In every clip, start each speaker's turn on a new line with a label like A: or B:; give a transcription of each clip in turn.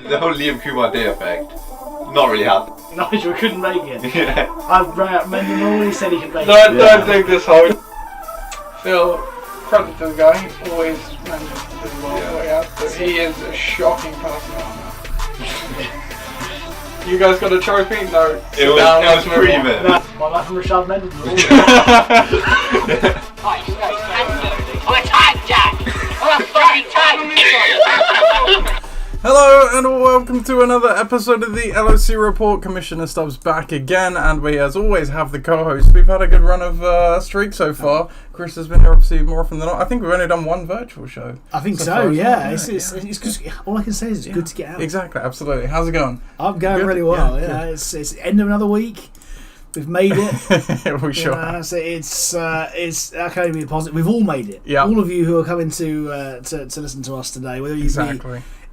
A: The whole Liam Kumar Day effect, not really happened.
B: Nigel couldn't make it.
A: Yeah.
B: I've Mendon already said he could make it.
C: Don't think this whole Phil Predator guy always manages to do well way out, but he is a shocking personality. You guys got a trophy? No.
A: It was pre-mint.
B: No, my life from Rashad Mendon.
D: I'm a time jack! I'm a fucking time jack!
E: Hello and welcome to another episode of the LOC Report. Commissioner Stubbs back again, and we as always have the co-host. We've had a good run of streak so far. Chris has been here obviously more often than not. I think we've only done one virtual show.
B: I think so, yeah. It's just, all I can say is it's good to get out.
E: Exactly, absolutely. How's it going?
B: I'm going really well. Yeah, it's end of another week. We've made it.
E: We sure.
B: So it's I can't even be positive. We've all made it.
E: Yeah.
B: All of you who are coming to listen to us today, whether you be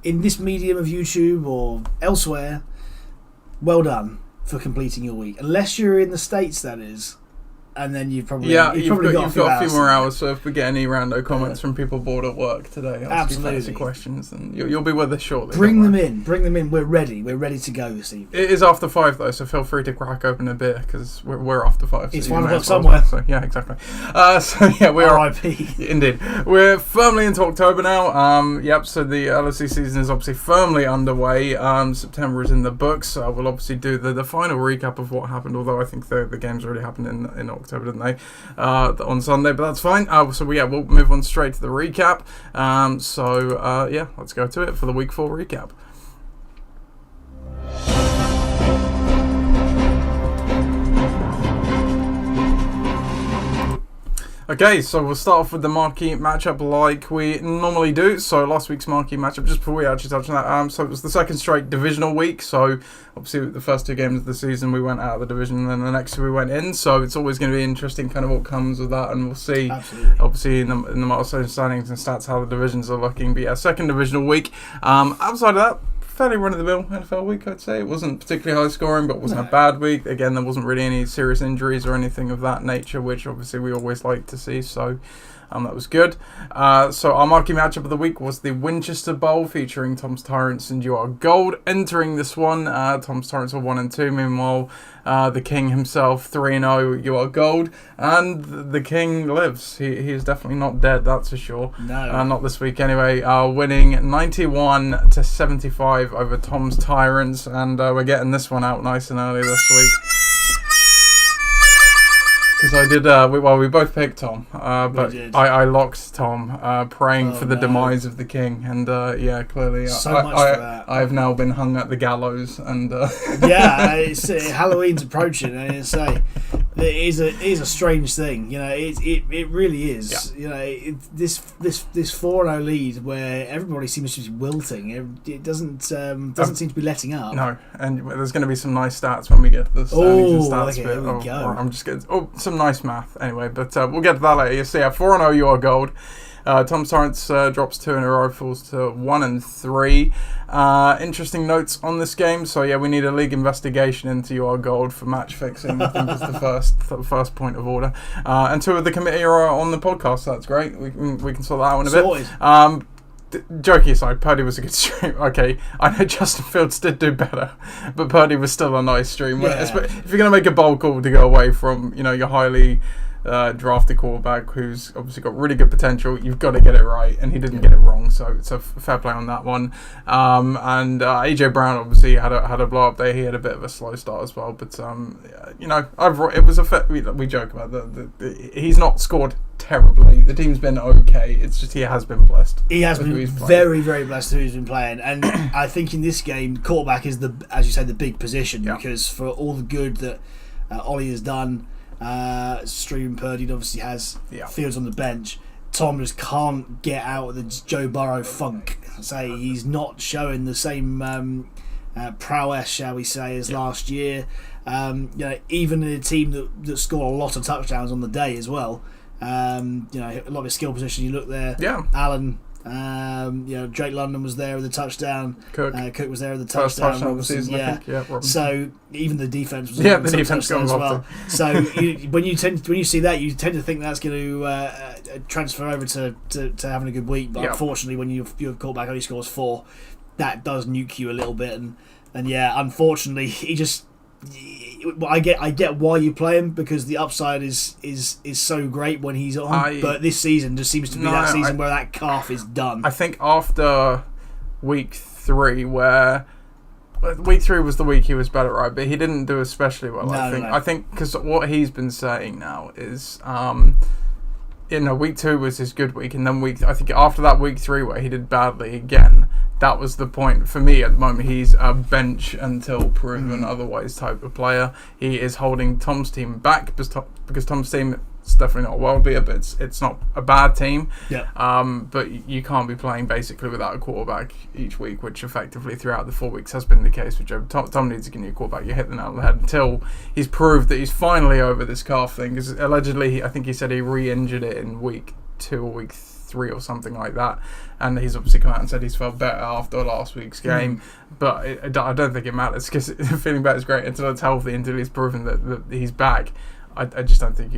B: in this medium of YouTube or elsewhere, well done for completing your week. Unless you're in the States, that is. And then you've probably got a few
E: more hours. So if we get any rando comments from people bored at work today,
B: absolutely
E: questions, and you'll be with us shortly.
B: Bring them in. We're ready to go this evening.
E: It is after 5 though, so feel free to crack open a beer because we're after 5. So
B: it's 1 o'clock somewhere.
E: So yeah, exactly. We are
B: R.I.P.
E: Indeed, we're firmly into October now. So the LOC season is obviously firmly underway. September is in the books. We'll obviously do the final recap of what happened. Although I think the games already happened in October, didn't they? On Sunday, but that's fine. We'll move on straight to the recap. Let's go to it for the Week 4 recap. Okay, so we'll start off with the marquee matchup like we normally do. So last week's marquee matchup, just before we actually touch on that, so it was the second straight divisional week. So obviously the first 2 games of the season we went out of the division, and then the next 2 we went in. So it's always going to be interesting kind of what comes with that, and we'll see.
B: Absolutely.
E: Obviously in the milestone standings and stats how the divisions are looking. But yeah, second divisional week. Outside of that, fairly run-of-the-mill NFL week, I'd say. It wasn't particularly high-scoring, but it wasn't a bad week. Again, there wasn't really any serious injuries or anything of that nature, which obviously we always like to see, so that was good. So our marquee matchup of the week was the Winchester Bowl, featuring Tom's Tyrants and You Are Gold. Entering this one, Tom's Tyrants were 1-2, meanwhile the King himself 3-0, You Are Gold, and the King lives. He is definitely not dead, that's for sure.
B: No.
E: Not this week anyway. Winning 91-75 over Tom's Tyrants, and we're getting this one out nice and early this week. Because I did, we both picked Tom, but I locked Tom, praying for the demise of the King, and clearly I have now been hung at the gallows, and
B: Halloween's approaching, and it is a strange thing, it really is. Yeah. This 4-0 lead where everybody seems to be wilting, it doesn't seem to be letting up.
E: No, and there's going to be some nice stats when we get to the standings and stats bit.
B: Here we go.
E: I'm just getting some nice math anyway, but we'll get to that later. You see, 4-0, You Are Gold. Tom's Tyrants drops 2 in a row, falls to 1-3. Interesting notes on this game. So yeah, we need a league investigation into You Are Gold for match fixing. I think is the first point of order. And 2 of the committee are on the podcast. So that's great. We can sort that out in a bit. Joking aside, Purdy was a good stream. Okay, I know Justin Fields did do better, but Purdy was still a nice stream. Yeah. If you're going to make a bold call to go away from your highly drafted quarterback who's obviously got really good potential, you've got to get it right, and he didn't get it wrong, so it's a fair play on that one. And AJ Brown obviously had a blow up day. He had a bit of a slow start as well, but overall it was we joke about he's not scored terribly. The team's been okay. It's just he has been blessed.
B: He has been very, very blessed who he's been playing, and I think in this game, quarterback is as you say, the big position, because for all the good that Ollie has done. Stream Purdy obviously has Fields on the bench. Tom just can't get out of the Joe Burrow funk. He's not showing the same prowess, shall we say, as last year. Even in a team that scored a lot of touchdowns on the day as well. A lot of his skill position. You look there, Allen. Drake London was there with the touchdown. Cook was there with the touchdown.
E: First touchdown of the season, I think.
B: So even the defense was
E: the defense going
B: as well. So when you see that, you tend to think that's going to transfer over to having a good week. But unfortunately, when your quarterback only scores 4, that does nuke you a little bit, and yeah, unfortunately, he just. I get why you play him, because the upside is so great when he's on, but this season just seems to be that season where that calf is done.
E: I think after week 3, where week 3 was the week he was better, right? But he didn't do especially well. I think because what he's been saying now is, week 2 was his good week, and then I think after that week 3 where he did badly again, that was the point for me at the moment. He's a bench until proven otherwise type of player. He is holding Tom's team back because Tom's team is definitely not a world beater, but it's not a bad team.
B: Yeah.
E: But you can't be playing basically without a quarterback each week, which effectively throughout the 4 weeks has been the case with Joe. Tom needs to give you a quarterback. You hit the nail on the head until he's proved that he's finally over this calf thing. Because allegedly, I think he said he re-injured it in week 2 or week 3 or something like that, and he's obviously come out and said he's felt better after last week's game, but I don't think it matters, because feeling better is great until it's healthy, until he's proven that he's back. I just don't think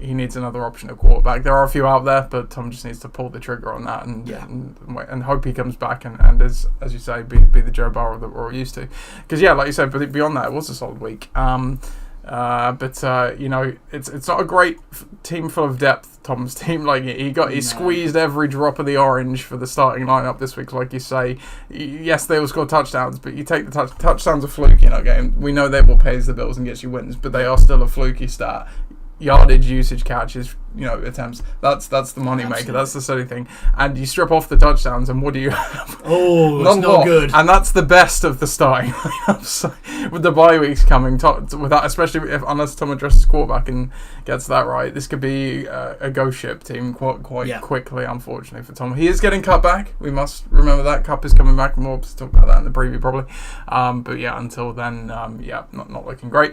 E: he needs another option at quarterback. There are a few out there, but Tom just needs to pull the trigger on that and hope he comes back and as you say, be the Joe Burrow that we're all used to. Because like you said, but beyond that, it was a solid week. But it's not a great team full of depth. Tom's team, like he squeezed every drop of the orange for the starting lineup this week, like you say. Yes, they all score touchdowns, but you take the touchdowns are fluky in our game. We know they're what pays the bills and gets you wins, but they are still a fluky stat. Yardage, usage, catches, attempts. That's the money maker. That's the silly thing. And you strip off the touchdowns, and what do you have?
B: Oh, it's not good.
E: And that's the best of the starting lineup. So, with the bye weeks coming, especially unless Tom addresses quarterback and gets that right, this could be a ghost ship team quite quickly. Unfortunately for Tom, he is getting cut back. We must remember that Cup is coming back, and we'll talk about that in the preview probably. But until then, not looking great.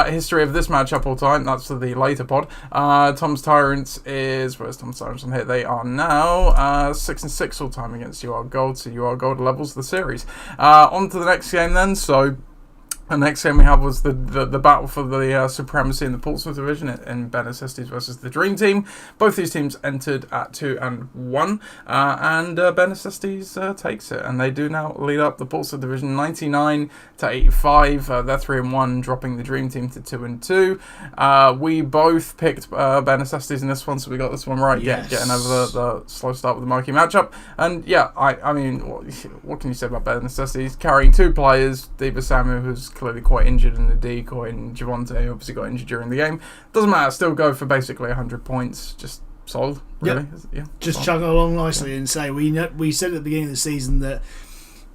E: History of this matchup all time. That's the later pod. Tom's Tyrants where's Tom's Tyrants on here? They are now 6-6 all time against UR Gold, so UR Gold levels the series. On to the next game then. So the next game we had was the battle for the supremacy in the Portsmouth division in Ben Assistis versus the Dream Team. Both these teams entered at 2-1, and Ben Assistis takes it, and they do now lead up the Portsmouth division 99-85. They're 3-1, dropping the Dream Team to 2-2. We both picked Ben Assistis in this one, so we got this one right.
B: Yes.
E: Getting over the slow start with the marquee matchup. And I mean, what can you say about Ben Assistis? Carrying 2 players, Diva Samu, who's clearly quite injured in the decoy, and Javonte obviously got injured during the game. Doesn't matter, still go for basically 100 points. Just solid, really.
B: Just chugging along nicely. And say we said at the beginning of the season that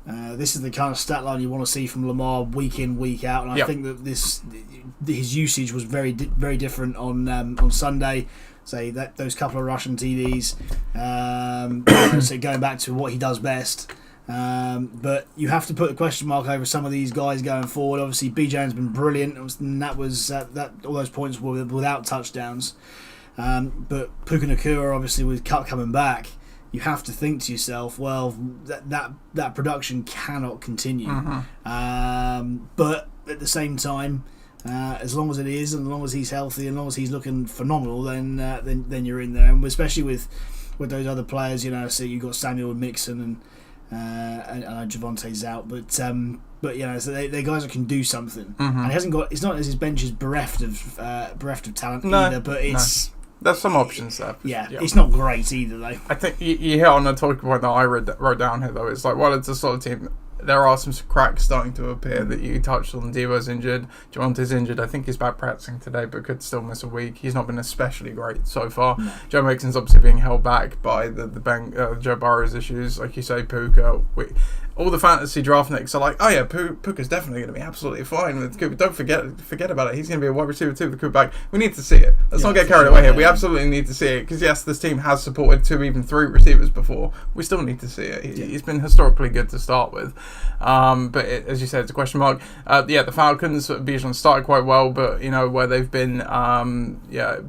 B: this is the kind of stat line you want to see from Lamar week in, week out, and I think that his usage was very different on Sunday. Say that those couple of Russian TDs, so going back to what he does best. But you have to put a question mark over some of these guys going forward. Obviously, BJ's been brilliant, and that was that all those points were without touchdowns. But Puka Nakua, obviously, with Cup coming back, you have to think to yourself, well, that production cannot continue. But at the same time, as long as it is, and as long as he's healthy, and as long as he's looking phenomenal, then you're in there. And especially with those other players, so you've got Samuel and Mixon and Javonte's out, but so they guys that can do something. And he hasn't got. It's not as his bench is bereft of talent either, but it's.
E: There's some options there.
B: Yeah, it's not great either though.
E: I think you hit on a talking point that I wrote down here though. It's like, well, it's a solid team. There are some cracks starting to appear that you touched on. Devo's injured, Javonte's injured. I think he's back practicing today, but could still miss a week. He's not been especially great so far. No. Joe Mixon's obviously being held back by the Joe Burrow's issues, like you say, Puka. All the fantasy draftniks are like, oh yeah, Puka's definitely going to be absolutely fine with Cooper. Don't forget about it. He's going to be a wide receiver too with the Cooper back. We need to see it. Let's not get carried away here. We absolutely need to see it, because yes, this team has supported 2, even 3 receivers before. We still need to see it. He's been historically good to start with, but as you said, it's a question mark. The Falcons, Bijan started quite well, but where they've been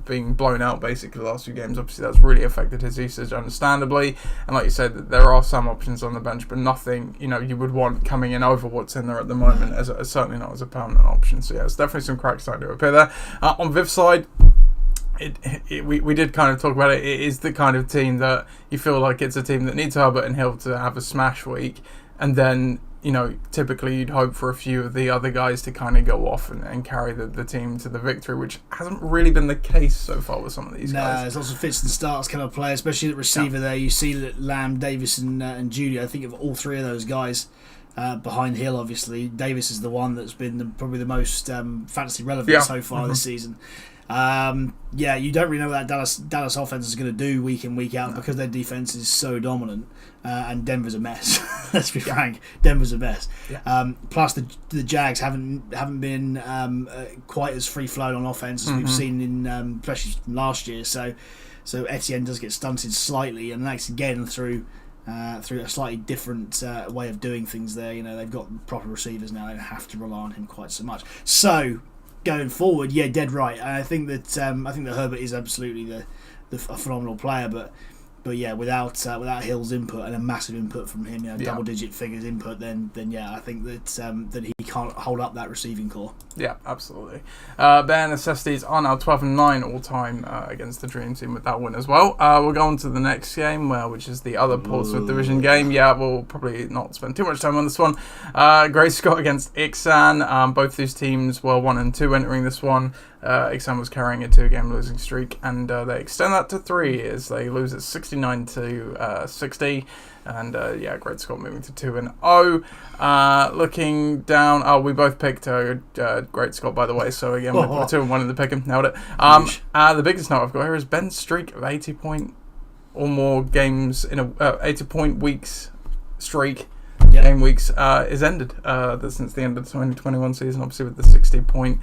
E: being blown out basically the last few games, obviously that's really affected his usage, understandably. And like you said, there are some options on the bench, but nothing you would want coming in over what's in there at the moment, as certainly not as a permanent option. So it's definitely some cracks starting to appear there. On Viv's side, we did kind of talk about it. It is the kind of team that you feel like it's a team that needs Herbert and Hill to have a smash week, and then, typically you'd hope for a few of the other guys to kind of go off and carry the team to the victory, which hasn't really been the case so far with some of these guys.
B: No, there's lots of fits and starts kind of play, especially at receiver there. You see that Lamb, Davis and Judy, I think of all three of those guys behind Hill, obviously. Davis is the one that's been probably the most fantasy relevant so far this season. You don't really know what that Dallas offense is going to do week in, week out because their defense is so dominant, and Denver's a mess. Let's be frank, Denver's a mess. Plus the Jags haven't been quite as free flowing on offense as we've seen in especially last year. So Etienne does get stunted slightly, and that's again through a slightly different way of doing things there. They've got proper receivers now; they don't have to rely on him quite so much. So going forward, dead right. And I think that Herbert is absolutely a phenomenal player, but without Hill's input and a massive input from him, double-digit figures input, then I think that he can't hold up that receiving core. Yeah,
E: absolutely. Bare necessities are now 12-9 all-time against the Dream Team with that win as well. We'll go on to the next game, which is the other Portsmouth Division game. We'll probably not spend too much time on this one. Grey Scott against Ixan. Both these teams were 1-2 entering this one. Ixan was carrying a 2-game losing streak, and they extend that to 3 as they lose at 69-60. And Great Scott moving to 2-0. Looking down, we both picked Great Scott, by the way. So again, we're 2-1 in the pick 'em. Nailed it. The biggest note I've got here is Ben's streak of 80-point or more games in a 80-point weeks streak. Game weeks is ended since the end of the 2021 season, obviously with the 60-point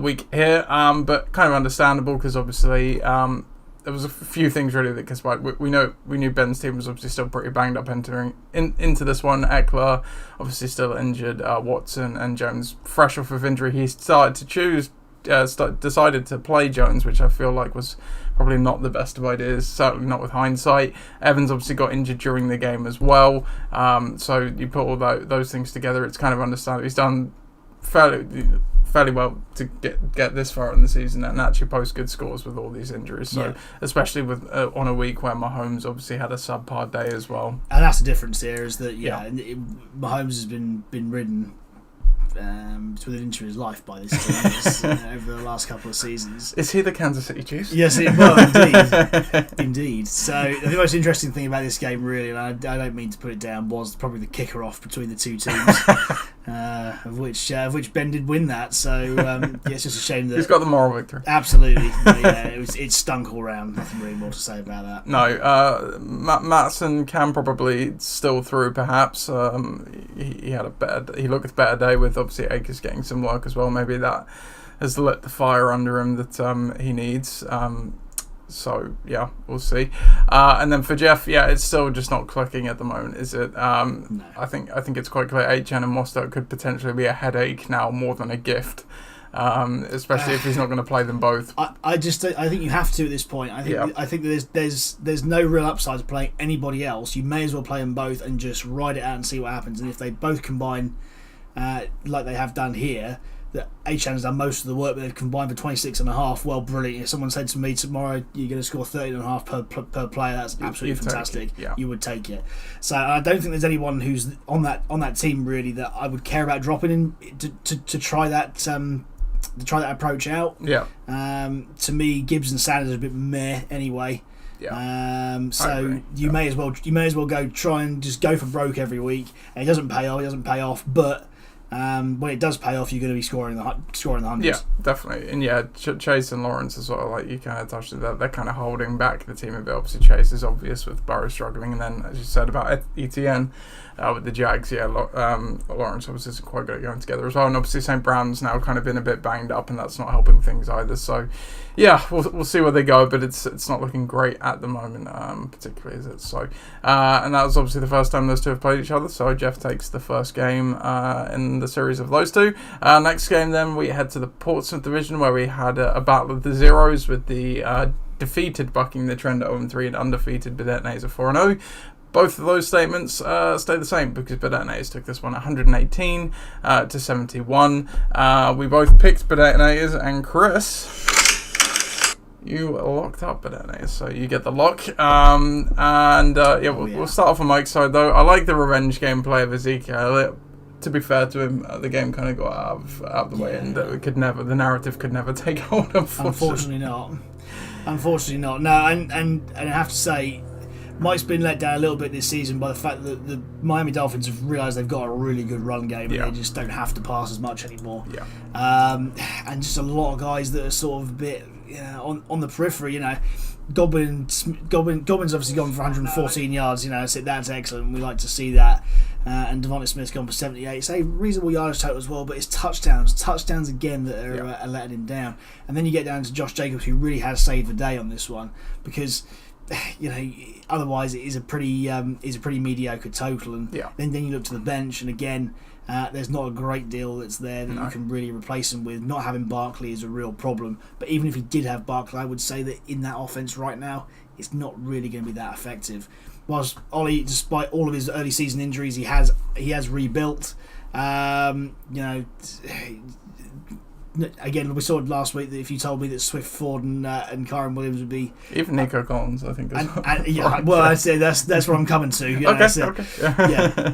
E: week here, but kind of understandable because obviously there was a few things really that conspired. We knew Ben's team was obviously still pretty banged up entering into this one. Eckler obviously still injured. Watson and Jones fresh off of injury. He decided to play Jones, which I feel like was probably not the best of ideas, certainly not with hindsight. Evans obviously got injured during the game as well. So you put all those things together, it's kind of understandable. He's done fairly well to get this far in the season and actually post good scores with all these injuries. So especially with on a week where Mahomes obviously had a subpar day as well.
B: And that's the difference here is that Mahomes has been ridden within an inch of his life by this team over the last couple of seasons.
E: Is he the Kansas City Chiefs?
B: Yes, indeed. Indeed. So the most interesting thing about this game, really, and I don't mean to put it down, was probably the kicker off between the two teams, of which Ben did win that. So it's just a shame that
E: he's got the moral victory.
B: Absolutely. It stunk all round. Nothing really more to say about that.
E: No, Matson can probably still through. Perhaps he looked a better day with obviously Akers getting some work as well. Maybe that has lit the fire under him that he needs. So we'll see. And then for Jeff, it's still just not clicking at the moment, is it? No. I think it's quite clear. HN and Mostert could potentially be a headache now more than a gift. Especially if he's not going to play them both.
B: I think you have to at this point. I think there's no real upside to playing anybody else. You may as well play them both and just ride it out and see what happens. And if they both combine like they have done here, that HN has done most of the work, but they've combined for 26.5. Well, brilliant. If someone said to me tomorrow you're going to score 30.5 per player, that's absolutely fantastic. You would take it. So I don't think there's anyone who's on that team really that I would care about dropping in to try that. To try that approach out. To me, Gibbs and Sanders are a bit meh anyway. So you may as well try and just go for broke every week. And it doesn't pay off, but when it does pay off, you're going to be scoring the hundreds.
E: Yeah, definitely. And Chase and Lawrence as well, like you kind of touched on that, they're kind of holding back the team a bit. Obviously Chase is obvious with Burrow struggling, and then as you said about ETN with the Jags, Lawrence obviously isn't quite good at going together as well, and obviously St. Brown's now kind of been a bit banged up, and that's not helping things either. So we'll see where they go, but it's not looking great at the moment, particularly, is it? So and that was obviously the first time those two have played each other, so Jeff takes the first game in the series of those two. Next game then we head to the Portsmouth Division, where we had a battle of the zeros with the defeated bucking the trend at 0-3 and undefeated Bedetnes at 4-0. Both of those statements stay the same because Bedetnes took this one 118 to 71. We both picked Bedetnes, and Chris You are locked up, Benene, so you get the lock. We'll start off on Mike's side, though. I like the revenge gameplay of Ezekiel. To be fair to him, the game kind of got out of the way, and the narrative could never take hold of.
B: Unfortunately not. No, and I have to say, Mike's been let down a little bit this season by the fact that the Miami Dolphins have realised they've got a really good run game, and they just don't have to pass as much anymore. And just a lot of guys that are sort of a bit on the periphery. Godwin's obviously gone for 114 yards. So that's excellent. We like to see that. And Devonta Smith's gone for 78. So reasonable yardage total as well, but it's touchdowns again that are letting him down. And then you get down to Josh Jacobs, who really has saved the day on this one, because otherwise it is a pretty mediocre total. And then you look to the bench, and again, there's not a great deal that's there that you can really replace him with. Not having Barkley is a real problem. But even if he did have Barkley, I would say that in that offense right now, it's not really going to be that effective. Whilst Ollie, despite all of his early season injuries, he has rebuilt. Again, we saw it last week that if you told me that Swift, Ford, and Kyron Williams would be
E: even Nico Collins, I think.
B: I'd say that's where I'm coming to. Okay.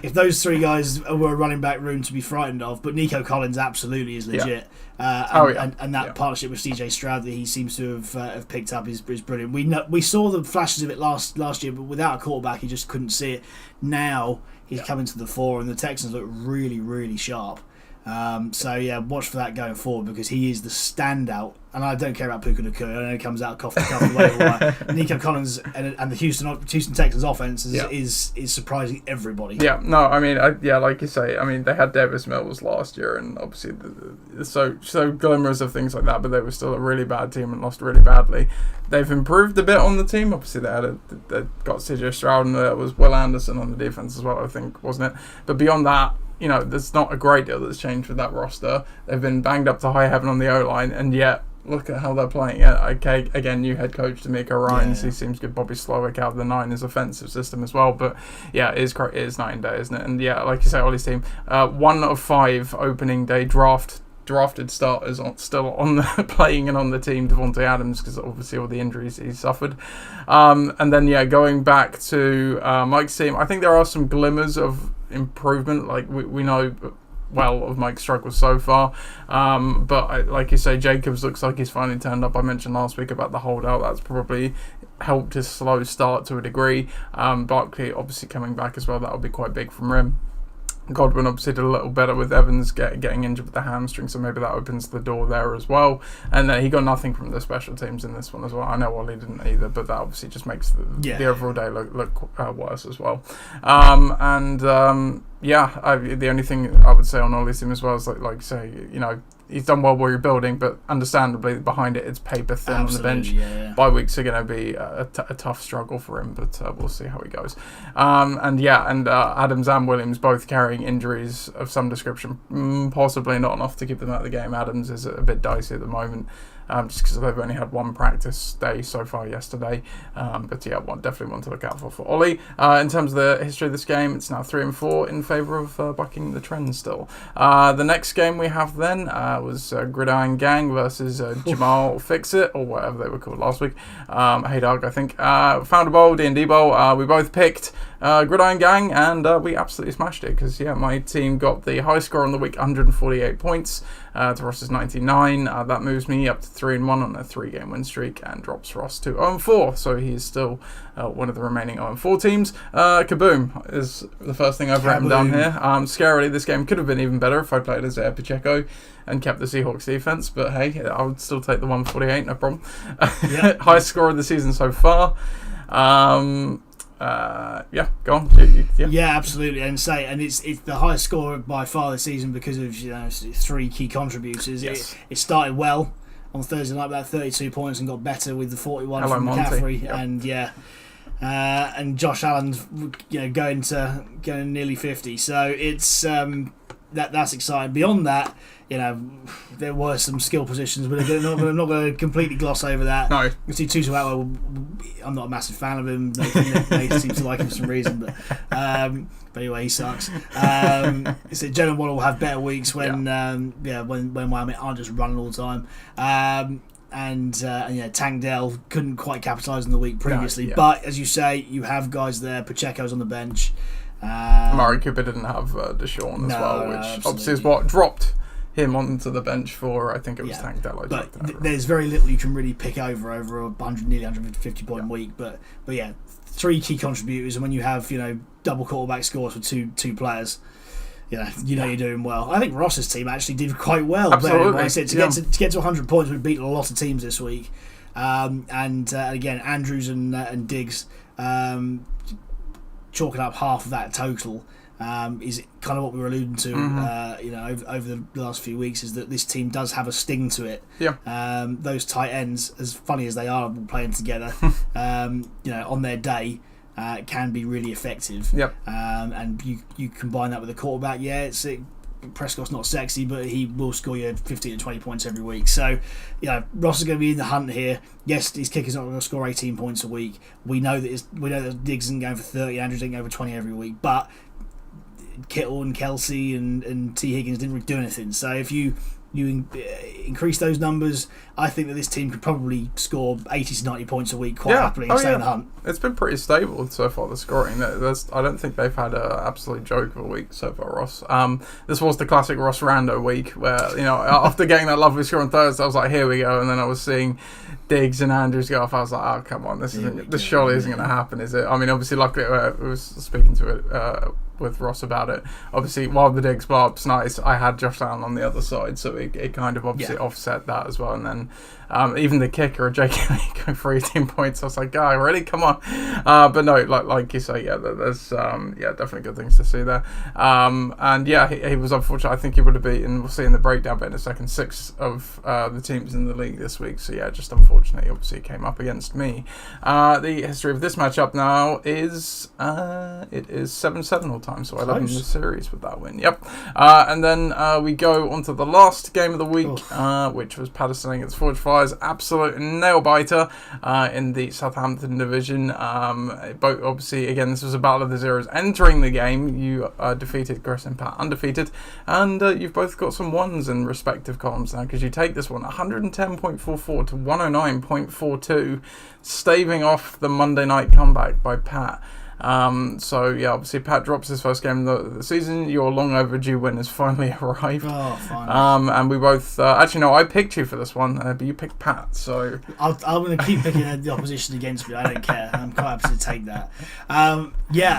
B: If those three guys were a running back room to be frightened of, but Nico Collins absolutely is legit. And that partnership with CJ Stroud that he seems to have picked up is brilliant. We saw the flashes of it last year, but without a quarterback, he just couldn't see it. Now he's coming to the fore, and the Texans look really, really sharp. Watch for that going forward, because he is the standout. And I don't care about Puka Nacua. I know he comes out cough the cuff. Nico Collins and the Houston Texans offense is surprising everybody.
E: Yeah, no, I mean, like you say, I mean, they had Davis Mills last year, and obviously so glimmers of things like that, but they were still a really bad team and lost really badly. They've improved a bit on the team. Obviously, they got CJ Stroud, and there was Will Anderson on the defense as well, I think, wasn't it? But beyond that, there's not a great deal that's changed with that roster. They've been banged up to high heaven on the O-line, and yet look at how they're playing. Okay, again, new head coach D'Amico Ryans. He seems to get Bobby Slowick out of the Niners offensive system as well. But it is night and day, isn't it? And like you say, Ollie's team, 1 of 5 opening day drafted starters still on the playing and on the team. Devontae Adams, because obviously all the injuries he suffered. And then going back to Mike's team, I think there are some glimmers of improvement. Like we know well of Mike's struggles so far, but like you say, Jacobs looks like he's finally turned up. I mentioned last week about the holdout. That's probably helped his slow start to a degree. Barkley obviously coming back as well, that'll be quite big from him. Godwin obviously did a little better with Evans getting injured with the hamstring, so maybe that opens the door there as well. And then he got nothing from the special teams in this one as well. I know Ollie didn't either, but that obviously just makes the overall day look worse as well. The only thing I would say on Ollie's team as well is like say, he's done well where you're building, but understandably behind it, it's paper thin on the bench. Bye weeks are going to be a tough struggle for him, but we'll see how he goes. Adams and Williams both carrying injuries of some description, possibly not enough to keep them out of the game. Adams is a bit dicey at the moment. Just because they've only had one practice day so far yesterday. Definitely one to look out for Ollie. In terms of the history of this game, it's now 3-4 in favour of bucking the trend still. The next game we have then was Gridiron Gang versus Jamal Fixit, or whatever they were called last week. Hey Doug, I think. Founder Bowl, D&D Bowl. We both picked Gridiron Gang, and we absolutely smashed it, because my team got the high score on the week, 148 points to Ross's 99. That moves me up to 3-1 on a 3-game win streak, and drops Ross to 0-4, so he's still one of the remaining 0-4 teams. Kaboom is the first thing I've written down here. Scarily, this game could have been even better if I played as Pacheco and kept the Seahawks defense, but hey, I would still take the 148, no problem. Highest score of the season so far. Go on.
B: Absolutely, and it's the highest score by far this season because of 3 key contributors.
E: Yes.
B: It started well on Thursday night, about 32 points, and got better with the 41 from McCaffrey, and Josh Allen's going nearly 50. So it's that's exciting. Beyond that, there were some skill positions, but I'm not going to completely gloss over that.
E: No.
B: You see Tutu Atwell, I'm not a massissive fan of him. They seem to like him for some reason, but anyway, he sucks. So Jalen Waddle will have better weeks when Miami aren't just running all the time. Tangdell couldn't quite capitalise on the week previously.
E: No, yeah.
B: But as you say, you have guys there. Pacheco's on the bench.
E: Murray Cooper didn't have Deshaun as well, which obviously is what dropped him onto the bench for, I think it was Tangdell.
B: But there's very little you can really pick over a nearly 150 point week. But yeah, 3 key contributors, and when you have double quarterback scores for two players, you're doing well. I think Ross's team actually did quite well.
E: Absolutely.
B: I said to get to 100 points, we've beaten a lot of teams this week. Again, Andrews and Diggs chalking up half of that total. Is kind of what we were alluding to, over the last few weeks, is that this team does have a sting to it.
E: Yeah.
B: Those tight ends, as funny as they are playing together, on their day, can be really effective.
E: Yep.
B: And you combine that with a quarterback. Prescott's not sexy, but he will score you 15 to 20 points every week. So, Ross is going to be in the hunt here. Yes, his kicker's not going to score 18 points a week. We know that Diggs isn't going for 30, Andrews isn't going for 20 every week, but Kittle and Kelsey and T. Higgins didn't really do anything. So if you increase those numbers, I think that this team could probably score 80 to 90 points a week quite happily and stay in the hunt.
E: It's been pretty stable so far, the scoring. I don't think they've had an absolute joke of a week so far, Ross. This was the classic Ross Rando week where, after getting that lovely score on Thursday, I was like, here we go. And then I was seeing Diggs and Andrews go off. I was like, oh, come on, this surely isn't going to happen, is it? I mean, obviously, luckily, I was speaking to it with Ross about it. Obviously, while the Diggs barb's nice, I had Josh Allen on the other side, so it kind of obviously offset that as well. And then even the kicker, Jake going for 18 points, I was like, guy, really? Come on. But no, like you say, there's definitely good things to see there. And he was unfortunate. I think he would have beaten, we'll see in the breakdown, but in a second, 6 of the teams in the league this week. So just unfortunately, obviously came up against me. The history of this matchup now is it is 7-7 all time, so I love in the series with that win. Yep. And then we go on to the last game of the week, which was Patterson against Forge Fires. Absolute nail biter in the Southampton division. Both obviously, again, this was a battle of the zeros. Entering the game, you defeated Chris and Pat, undefeated, and you've both got some ones in respective columns now, because you take this one 110.44 to 109.42, staving off the Monday night comeback by Pat. Obviously Pat drops his first game of the season. Your long overdue win has finally arrived.
B: Oh, finally.
E: And we both I picked you for this one, but you picked Pat, so
B: I'm going to keep picking the opposition against me. I don't care. I'm quite happy to take that.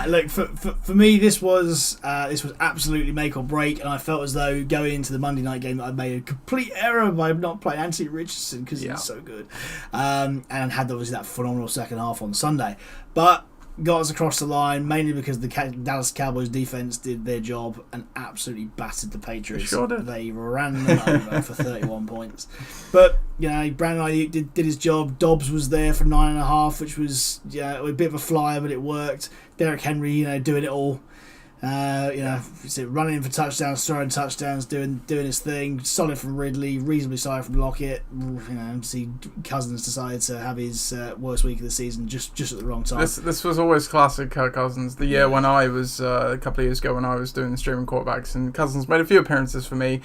B: Look, for me, this was absolutely make or break, and I felt as though going into the Monday night game that I made a complete error by not playing Anthony Richardson because he's so good, and had obviously that phenomenal second half on Sunday, but got us across the line mainly because the Dallas Cowboys defense did their job and absolutely battered the Patriots.
E: Sure did.
B: They ran them over for 31 points. But Brandon Ayuk did his job. Dobbs was there for 9.5, which was a bit of a flyer, but it worked. Derrick Henry, doing it all. Running for touchdowns, throwing touchdowns, doing his thing. Solid from Ridley, reasonably solid from Lockett. See, Cousins decided to have his worst week of the season just at the wrong time.
E: This was always classic Kirk Cousins. The year when I was a couple of years ago when I was doing the streaming quarterbacks, and Cousins made a few appearances for me.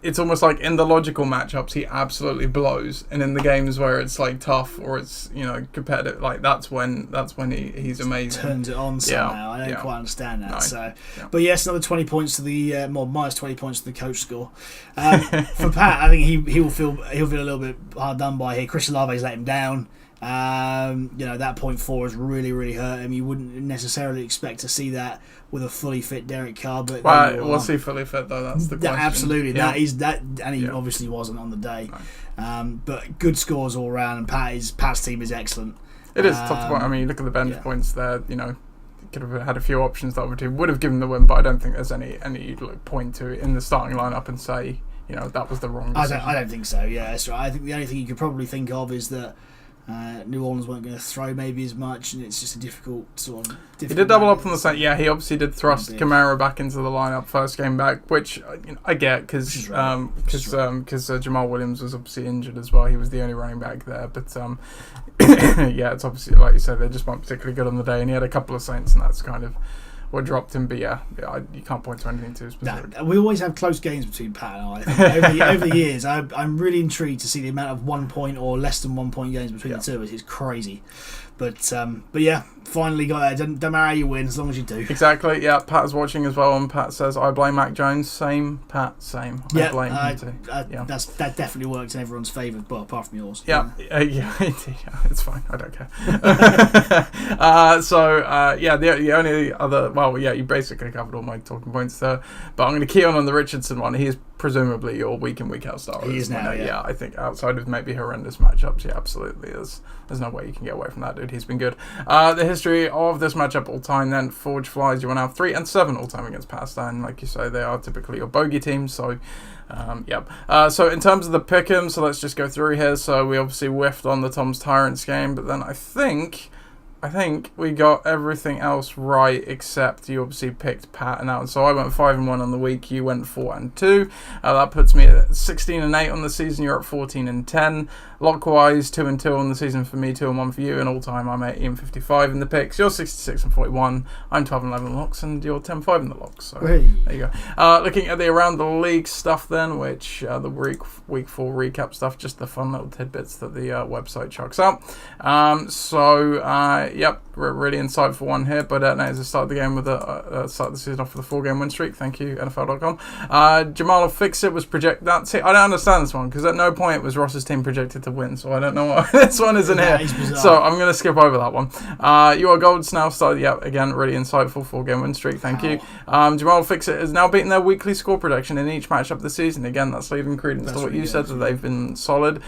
E: It's almost like in the logical matchups he absolutely blows, and in the games where it's like tough or it's competitive, like that's when he's amazing.
B: Turns it on somehow. I don't quite understand that.
E: No.
B: But yes, another 20 points to the minus 20 points to the coach score. For Pat, I think he'll feel a little bit hard done by here. Christian Olave's let him down. That 0.4 has really, really hurt him. You wouldn't necessarily expect to see that with a fully fit Derek Carr, but
E: was he fully fit though? That's the question.
B: Absolutely, that is that, and he obviously wasn't on the day. No. But good scores all around, and Pat's team is excellent.
E: It is top to point. I mean, you look at the bench points there. Could have had a few options. The other team would have given the win, but I don't think there's any you'd point to in the starting lineup and say that was the wrong decision.
B: I don't think so. Yeah, that's right. I think the only thing you could probably think of is that New Orleans weren't going to throw maybe as much, and it's just a difficult sort of.
E: He did double up on the side. Yeah, he obviously did thrust Kamara back into the lineup first game back, which I get because Jamal Williams was obviously injured as well. He was the only running back there, but it's obviously like you said they just weren't particularly good on the day, and he had a couple of Saints, and that's kind of what dropped him. But you can't point to anything too specific.
B: We always have close games between Pat and I. think over the years, I'm really intrigued to see the amount of 1 point or less than 1 point games between the two of us. It's crazy. But yeah, finally got there. Don't matter how you win, as long as you do.
E: Exactly. Yeah, Pat is watching as well, and Pat says, "I blame Mac Jones." Same, Pat. Same. I blame him too.
B: That definitely works in everyone's favour, but apart from yours.
E: Yeah, indeed. It's fine. I don't care. The only other, you basically covered all my talking points there. But I'm going to key on the Richardson one. He is presumably your week in, week out starter.
B: He is now.
E: Yeah, I think outside of maybe horrendous matchups, absolutely. There's no way you can get away from that, dude. He's been good. The history of this matchup all time then, Forge Flies, you are now 3-7 all time against Pastan. Like you say, they are typically your bogey team, so so in terms of the pick'em, so let's just go through here. So we obviously whiffed on the Tom's Tyrants game, but then I think we got everything else right except you obviously picked Pat and out. So I went 5-1 on the week. You went 4-2. That puts me at 16-8 on the season. You're at 14-10. Lock-wise, 2-2 on the season for me, 2-1 for you. And all-time, I'm 18-55 in the picks. You're 66-41. I'm 12-11 locks, and you're 10-5 in the locks. So there you go. Looking at the around the league stuff then, which the week 4 recap stuff, just the fun little tidbits that the website chucks out. Really insightful one here. But as I start the game with start the season off with a 4-game win streak. Thank you, NFL.com. Jamal will fix it. Was projected. That's it. I don't understand this one because at no point was Ross's team projected to win. So I don't know why this one isn't here. So I'm going to skip over that one. You are Golds now started. Yeah, again, really insightful 4-game win streak. Thank you. Jamal will fix it. Has now beaten their weekly score prediction in each matchup this season. Again, that's leaving credence to what you said that they've been solid.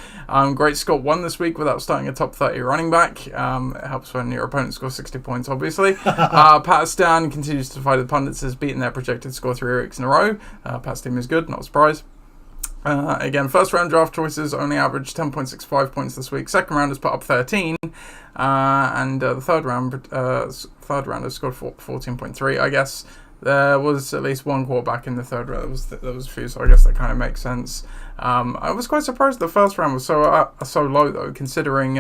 E: Great Scott won this week without starting a top 30 running back. It helps when your opponent scores 60 points, obviously. Pakistan continues to defy the pundits, has beaten their projected score 3 weeks in a row. Pat's team is good, not a surprise. Again, first round draft choices only averaged 10.65 points this week. Second round has put up 13, and the third round has scored 14.3. I guess there was at least one quarterback in the third round. There was a few, so I guess that kind of makes sense. I was quite surprised the first round was so low though, considering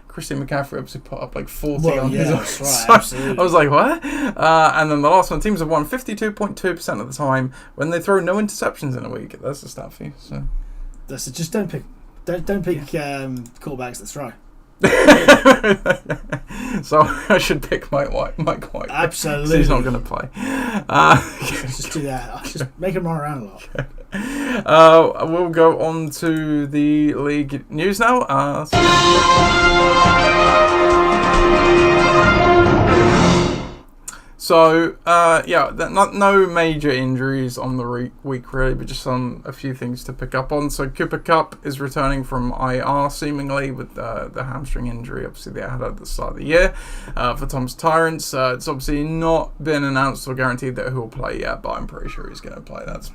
E: Christian McCaffrey obviously put up like 40 on his own. So I was like, what? And then the last one, teams have won 52.2% of the time when they throw no interceptions in a week. That's the stat for you. So
B: just don't pick quarterbacks that throw.
E: So I should pick Mike White.
B: Absolutely.
E: He's not going to play.
B: Just do that. Just make him run around a lot.
E: We'll go on to the league news now. No major injuries on the week really, but just a few things to pick up on. So Cooper Kupp is returning from IR seemingly with the hamstring injury obviously they had at the start of the year for Tom's Tyrants. It's obviously not been announced or guaranteed that he'll play yet, but I'm pretty sure he's going to play. That's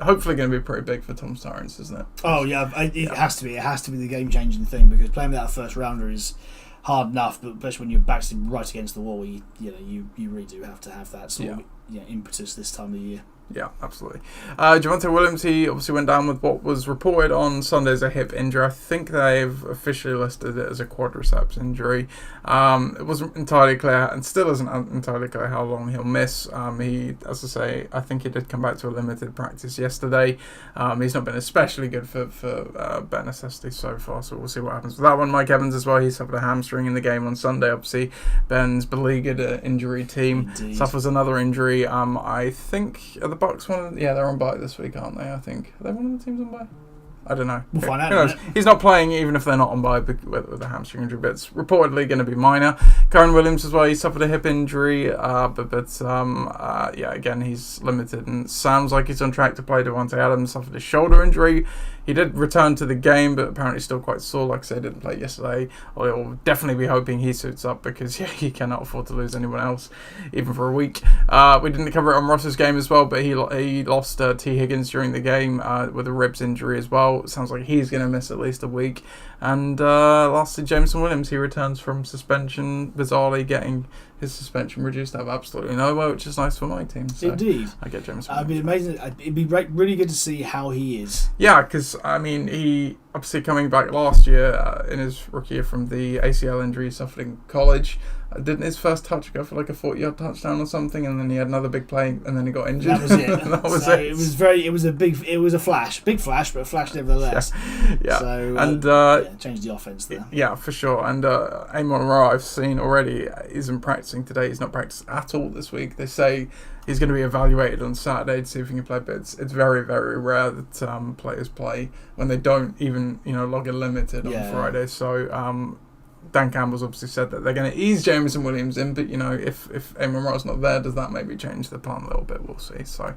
E: hopefully going to be pretty big for Tom's Tyrants, isn't it?
B: Oh yeah, it has to be. It has to be the game-changing thing because playing without a first rounder is hard enough, but especially when your back's right against the wall, you really do have to have that sort of impetus this time of year.
E: Yeah, absolutely. Javonte Williams, he obviously went down with what was reported on Sunday as a hip injury. I think they've officially listed it as a quadriceps injury. It wasn't entirely clear, and still isn't entirely clear how long he'll miss. He, as I say, I think he did come back to a limited practice yesterday. He's not been especially good for bare necessity so far, so we'll see what happens with that one. Mike Evans as well, he suffered a hamstring in the game on Sunday. Obviously, Ben's beleaguered injury team.
B: Indeed.
E: Suffers another injury. I think at the Bucks they're on bye this week, aren't they? I think. Are they one of the teams on bye? I don't know.
B: We'll find out.
E: Who knows? He's not playing even if they're not on bye with a hamstring injury, but it's reportedly going to be minor. Karen Williams as well, he suffered a hip injury, again, he's limited and sounds like he's on track to play. Devontae Adams suffered a shoulder injury. He did return to the game, but apparently still quite sore. Like I said, didn't play yesterday. I'll definitely be hoping he suits up because he cannot afford to lose anyone else, even for a week. We didn't cover it on Ross's game as well, but he lost T. Higgins during the game with a ribs injury as well. It sounds like he's going to miss at least a week. And lastly, Jameson Williams, he returns from suspension, bizarrely getting his suspension reduced out of absolutely nowhere, which is nice for my team. So
B: indeed.
E: I get Jameson
B: It'd be amazing. It'd be really good to see how he is.
E: Yeah, because, he obviously coming back last year in his rookie year from the ACL injury he suffered in college. Didn't his first touch go for like a 40-yard touchdown or something, and then he had another big play, and then he got injured?
B: That was it.
E: That was
B: so
E: it.
B: It was a flash, big flash, but a flash nevertheless.
E: Yeah.
B: So
E: and
B: changed the offense there.
E: Yeah, for sure. And Amon Ra, I've seen already, isn't practicing today. He's not practiced at all this week. They say he's going to be evaluated on Saturday to see if he can play, but it's very, very rare that players play when they don't even log in limited on Friday. So Dan Campbell's obviously said that they're going to ease Jameson Williams in, but if Amon Ra's not there, does that maybe change the plan a little bit? We'll see. So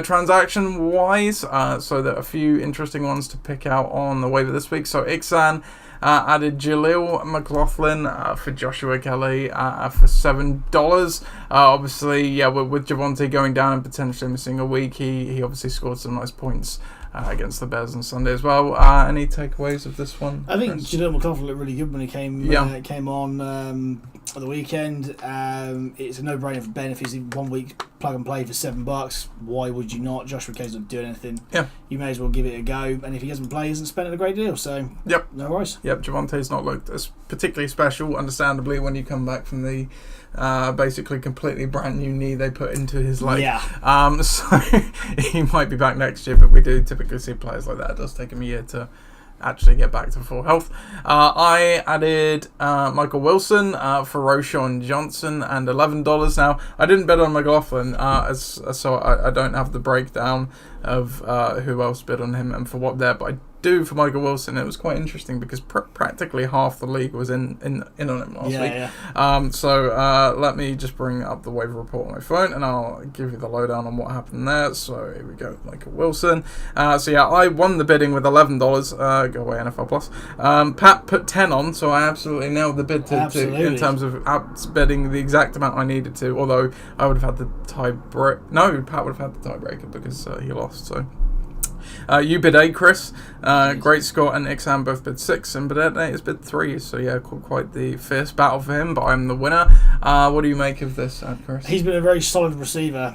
E: transaction wise, so there are a few interesting ones to pick out on the waiver this week. So Ixan added Jaleel McLaughlin for Joshua Kelly for $7. Obviously, with Javonte going down and potentially missing a week, he obviously scored some nice points against the Bears on Sunday as well. Any takeaways of this one?
B: I think Jaleel McLaughlin looked really good when he came on at the weekend. It's a no-brainer for Ben if he's 1 week plug and play for $7. Why would you not? Joshua Kelly's not doing anything. Yeah, you may as well give it a go. And if he doesn't play, he hasn't spent a great deal. So no worries.
E: Yep, Javonte's not looked as particularly special, understandably, when you come back from the basically completely brand new knee they put into his leg. Yeah. So he might be back next year, but we do typically see players like that. It does take him a year to actually get back to full health. I added Michael Wilson for Roschon Johnson and $11. Now, I didn't bet on McLaughlin, so I don't have the breakdown of who else bid on him and for what there, but I do for Michael Wilson. It was quite interesting because practically half the league was in on him last week. Yeah. So let me just bring up the waiver report on my phone and I'll give you the lowdown on what happened there. So here we go, Michael Wilson. So yeah, I won the bidding with $11. Go away, NFL Plus. Pat put 10 on, so I absolutely nailed the bid to in terms of bidding the exact amount I needed to. Although I would have had the tiebreak. No, Pat would have had the tiebreaker because he lost. So. You bid 8, Chris. Great Scott and Ixan both bid 6, and Bedette has bid 3. So yeah, quite the fierce battle for him, but I'm the winner. What do you make of this, Chris?
B: He's been a very solid receiver.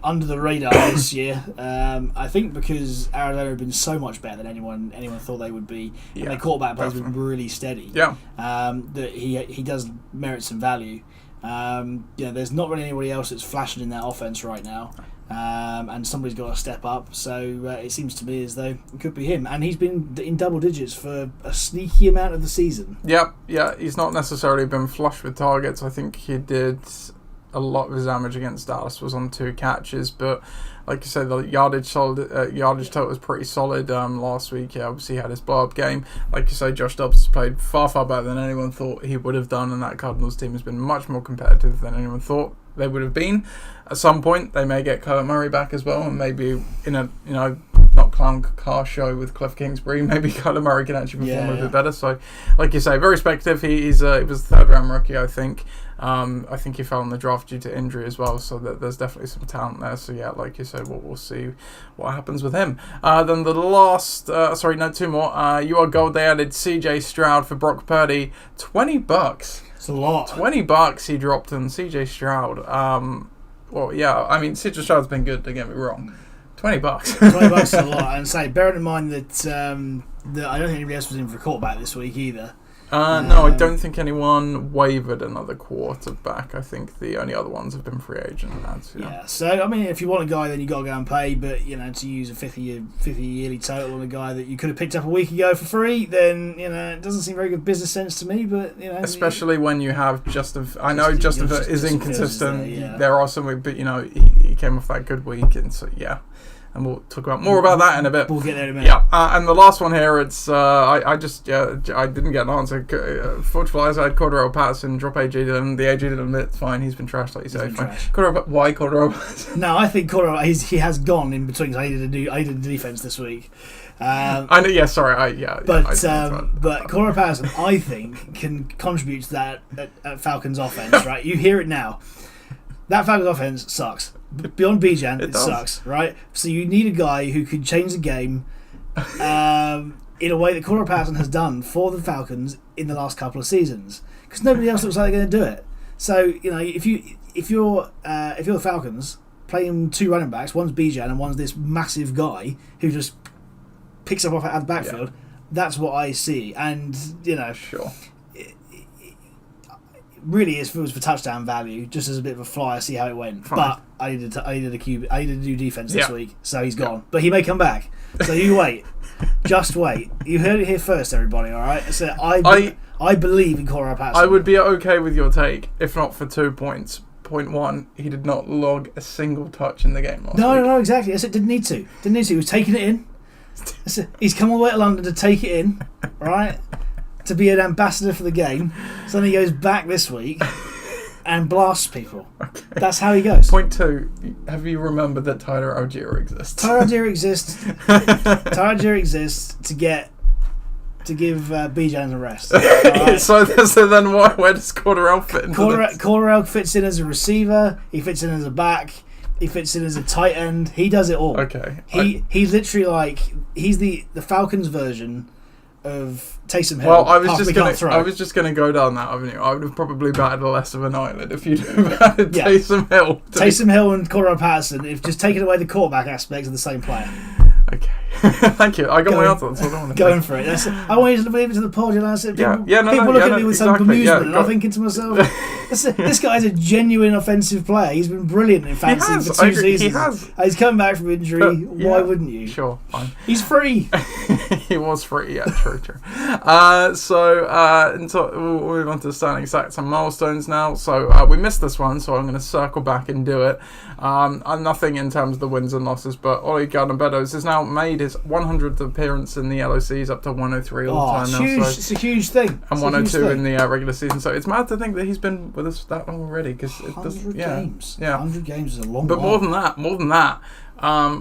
B: Under the radar this year. I think because Arizona have been so much better than anyone thought they would be, and their quarterback play has been really steady. Yeah. That he does merit some value. There's not really anybody else that's flashing in that offense right now. And somebody's got to step up, so it seems to me as though it could be him, and he's been in double digits for a sneaky amount of the season. Yeah,
E: he's not necessarily been flush with targets. I think he did a lot of his damage against Dallas was on 2 catches, but like you said, the yardage total was pretty solid last week. Yeah, obviously he had his blow-up game. Like you say, Josh Stubbs has played far, far better than anyone thought he would have done, and that Cardinals team has been much more competitive than anyone thought they would have been. At some point, they may get Kyler Murray back as well, and maybe in a not clown car show with Cliff Kingsbury, maybe Kyler Murray can actually perform a bit better. So, like you say, very speculative. He was a 3rd-round rookie, I think. I think he fell in the draft due to injury as well, so that there's definitely some talent there. So yeah, like you said, we'll see what happens with him. Then the last, 2 more. You Are Gold. They added C.J. Stroud for Brock Purdy, $20.
B: It's a lot.
E: $20 he dropped on C.J. Stroud. Well, yeah, I mean, C.J. Stroud's been good. Don't get me wrong. $20.
B: $20 is a lot, and say, bearing in mind that I don't think anybody else was in for a quarterback this week either.
E: No, I don't think anyone wavered another quarterback. I think the only other ones have been free agent lads.
B: Yeah, so I mean, if you want a guy, then you got to go and pay. But to use a 50 yearly total on a guy that you could have picked up a week ago for free, then it doesn't seem very good business sense to me. But
E: especially when you have I know Justin is inconsistent. There are some, but he came off that good week, and so yeah. And we'll talk more about that in a bit.
B: We'll get there in a minute.
E: Yeah, and the last one here, it's I didn't get an answer. Fortunately, I had Cordero Patterson drop A.J. Dillon. The A.J. Dillon bit's fine. He's been trashed, like you say. Why Cordero Patterson?
B: No, I think Cordero he has gone in between. I did the defense this week.
E: I know. Yeah, sorry.
B: But Cordero Patterson, I think, can contribute to that at Falcons offense. Right, you hear it now. That Falcons offense sucks. Beyond Bijan, it sucks, right? So you need a guy who can change the game in a way that Cordero Patterson has done for the Falcons in the last couple of seasons, because nobody else looks like they're going to do it. So if you're the Falcons, playing 2 running backs, one's Bijan and one's this massive guy who just picks up off out of the backfield. That's what I see, and
E: sure.
B: really it was for touchdown value, just as a bit of a flyer, see how it went.
E: Fine.
B: But I needed to do defense this week, so he's gone. But he may come back. So you wait. Just wait. You heard it here first, everybody. All right. So I believe in Corral Patterson.
E: I would be okay with your take if not for 2 points. Point one, he did not log a single touch in the game last week.
B: No, exactly. I said didn't need to. He was taking it in. He's come all the way to London to take it in, right? To be an ambassador for the game. So then he goes back this week and blasts people.
E: Okay.
B: That's how he goes.
E: Point two, have you remembered that Tyler Algier exists?
B: Tyler Algier exists to give Bijan a rest. Right?
E: so then where does Corderell fit into this?
B: Corderell fits in as a receiver. He fits in as a back. He fits in as a tight end. He does it all.
E: Okay.
B: He's literally he's the Falcons version of Taysom Hill.
E: Well, I was just gonna go down that avenue. I would have probably batted less of an eyelid if you'd have batted Taysom Hill.
B: Taysom Hill and Cordarrelle Patterson, if just taken away the quarterback aspects of the same player.
E: Okay. Thank you. I got my answer. That's what I want to
B: Going for it. I want you to leave it to the pod. People look at me with some amusement, and I'm thinking to myself, this guy's a genuine offensive player. He's been brilliant in fantasy for 2 seasons.
E: He has.
B: He's come back from injury. Why wouldn't you?
E: Sure, fine.
B: He's free.
E: He was free, yeah, true. We'll move on to the standing stats and milestones now. So we missed this one, so I'm going to circle back and do it. Nothing in terms of the wins and losses, but Oli Gardner-Beddoes has now made his 100th appearance in the LOCs, up to 100 all the time now.
B: It's a huge thing.
E: And 102 in the regular season. So it's mad to think that he's been with us that long already.
B: 100 games.
E: Yeah.
B: 100 games is a long
E: But
B: while.
E: more than that.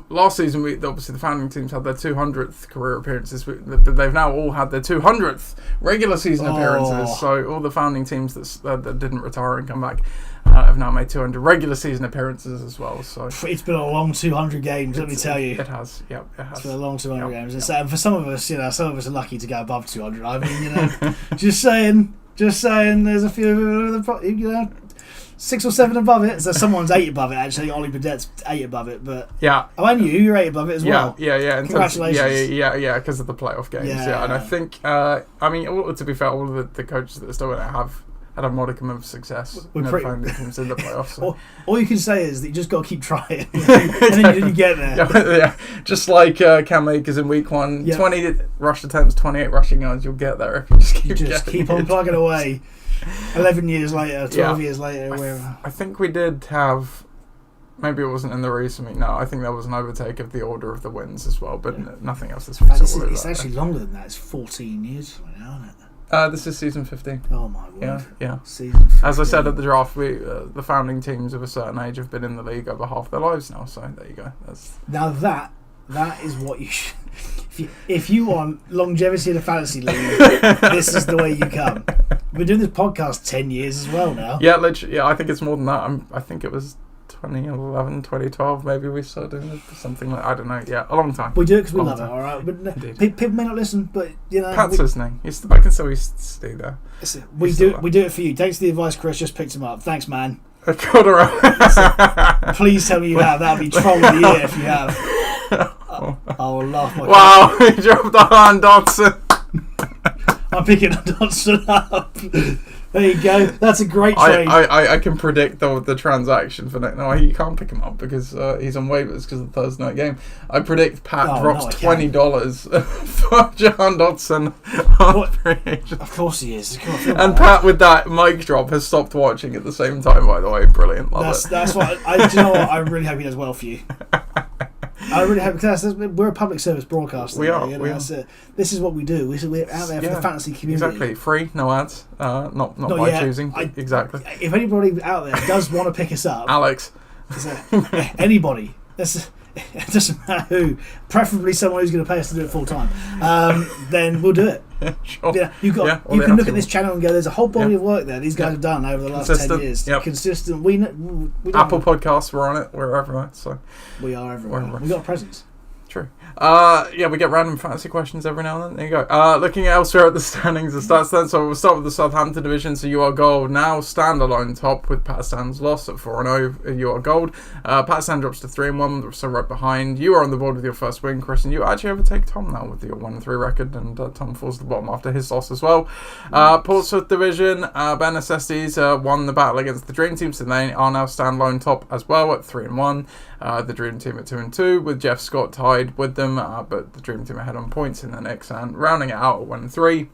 E: Last season, obviously the founding teams had their 200th career appearances, but they've now all had their 200th regular season appearances. So all the founding teams that didn't retire and come back have now made 200 regular season appearances as well. So
B: it's been a long 200 games, let me tell you.
E: It has, it has.
B: It's been a long 200 games. And for some of us, some of us are lucky to go above 200. I mean, just saying. There's a few, 6 or 7 above it. So someone's 8 above it. Actually, Ollie Badette's 8 above it. But and you're 8 above it as well.
E: Yeah.
B: Congratulations.
E: Yeah. Because of the playoff games. Yeah. And I think, to be fair, all of the coaches that are still in it have had a modicum of success in finding teams in the playoffs. So.
B: All you can say is that you just got to keep trying, and then you get there.
E: Yeah. Just like Cam Akers in week 1, 20 rush attempts, 28 rushing yards. You'll get there if you just keep
B: on plugging away. 11 years later, 12 years later, wherever.
E: I think we did have. Maybe it wasn't in the recent week. No, I think there was an overtake of the order of the wins as well, but nothing else this week.
B: It's actually longer than that. It's 14 years now, isn't it?
E: This is season 15.
B: Oh my word!
E: Yeah.
B: Season 15.
E: As I said at the draft, the founding teams of a certain age have been in the league over half their lives now. So there you go.
B: Now that is what you should. If you want longevity in a fantasy league, this is the way you come. We've been doing this podcast 10 years as well now.
E: Yeah, literally. Yeah, I think it's more than that. I think it was 2011, 2012, maybe we started doing it, something like, I don't know, a long time.
B: We do it because we love it, alright? But people may not listen, but
E: Pat's listening. I can still stay there.
B: We do it for you. Thanks to the advice Chris just picked him up. Thanks, man. Please tell me you have. That'll be troll of the year if you have. I will laugh my
E: Wow, he dropped on Dodson.
B: I'm picking Dodson up. There you go. That's a great trade.
E: I can predict the transaction for next. No, you can't pick him up because he's on waivers because of the Thursday night game. I predict Pat drops $20 for John Dodson on free agent.
B: Of course he is.
E: And Pat, with that mic drop, has stopped watching at the same time. By the way, brilliant.
B: That's what. Do you know what? I really hope he does well for you. I really hope, because we're a public service broadcaster.
E: We are.
B: This is what we do. We're out there for the fantasy community.
E: Exactly. Free, no ads. Not by choosing. Exactly.
B: If anybody out there does want to pick us up,
E: Alex,
B: anybody. It doesn't matter who. Preferably someone who's going to pay us to do it full time. Then we'll do it.
E: Sure.
B: Yeah, you can look at this channel and go, there's a whole body of work there these guys have done over the last 10 years. Consistent. We
E: Apple Podcasts, we're on it. We're everywhere. So
B: we are everywhere. We've got a presence.
E: True. Yeah, we get random fantasy questions every now and then. There you go. Looking elsewhere at the standings and stats then. So we'll start with the Southampton division. So you are gold now, standalone top with Pakistan's loss at 4-0. You are gold. Pakistan drops to 3-1, so right behind. You are on the board with your first win, Chris, and you actually overtake Tom now with your 1-3 record, and Tom falls to the bottom after his loss as well. Portsmouth division, Ben Estes won the battle against the Dream Team, so they are now standalone top as well at 3-1. The Dream Team at 2-2 with Jeff Scott tied with them, but the Dream Team ahead on points in the next and rounding it out at 1-3.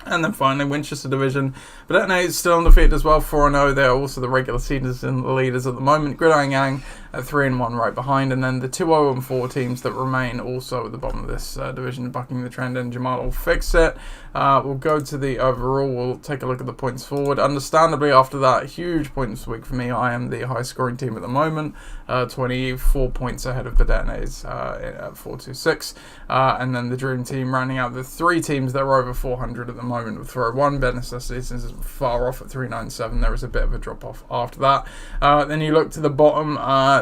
E: And then finally, Winchester division. But Etna is still undefeated as well, 4-0. They're also the regular season leaders at the moment. Gridiron Yang at 3-1 right behind. And then the 2-0-4 teams that remain also at the bottom of this division, bucking the trend, and Jamal will fix it. We'll go to the overall. We'll take a look at the points forward. Understandably, after that huge points week for me, I am the highest scoring team at the moment. 24 points ahead of Bedetne's at 426. And then the Dream Team rounding out the three teams that are over 400 at the moment with throw 1. Ben Necessities is far off at 397. There is a bit of a drop off after that. Then you look to the bottom.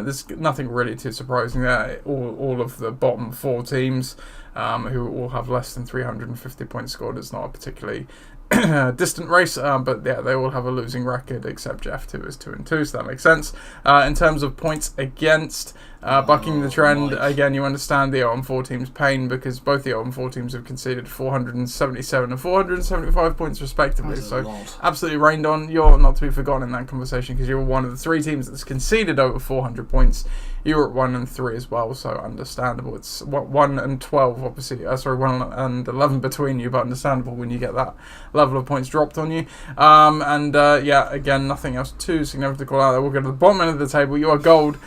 E: There's nothing really too surprising there. All of the bottom 4 teams who all have less than 350 points scored. It's not a particularly distant race, but yeah, they all have a losing record except Jeff, who is 2-2, so that makes sense. In terms of points against, bucking the trend, again, you understand the 0-4 teams' pain, because both the 0-4 teams have conceded 477 and 475 points respectively, so absolutely rained on. You're not to be forgotten in that conversation, because you were one of the 3 teams that's conceded over 400 points. You were at 1-3 as well, so understandable. It's 1-12, obviously. 1-11 between you, but understandable when you get that level of points dropped on you. Yeah, again, nothing else too significant to call out there. We'll go to the bottom end of the table. You are gold.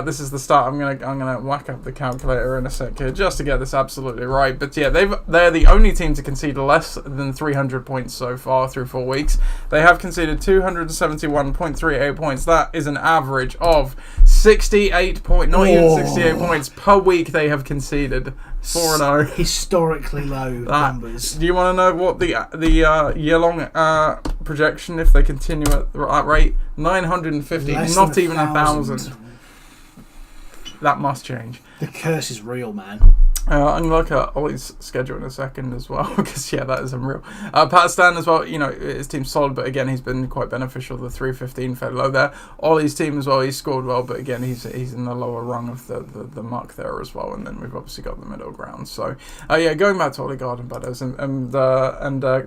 E: This is the start. I'm gonna whack up the calculator in a sec here just to get this absolutely right. But yeah, they're the only team to concede less than 300 points so far through 4 weeks. They have conceded 271.38 points. That is an average of 68 points, not even 68 points per week they have conceded. 4-0.
B: Historically low numbers.
E: Do you want to know what the year-long projection, if they continue at that rate? 950, not even 1,000. That must change.
B: The curse is real, man.
E: I'm going to look at Ollie's schedule in a second as well, because yeah, that is unreal. Pakistan as well, you know, his team's solid, but again, he's been quite beneficial. The 315 fed low there. Ollie's team as well, he's scored well, but again, he's in the lower rung of the mark there as well. And then we've obviously got the middle ground. So yeah, going back to Ollie Garden Butters, and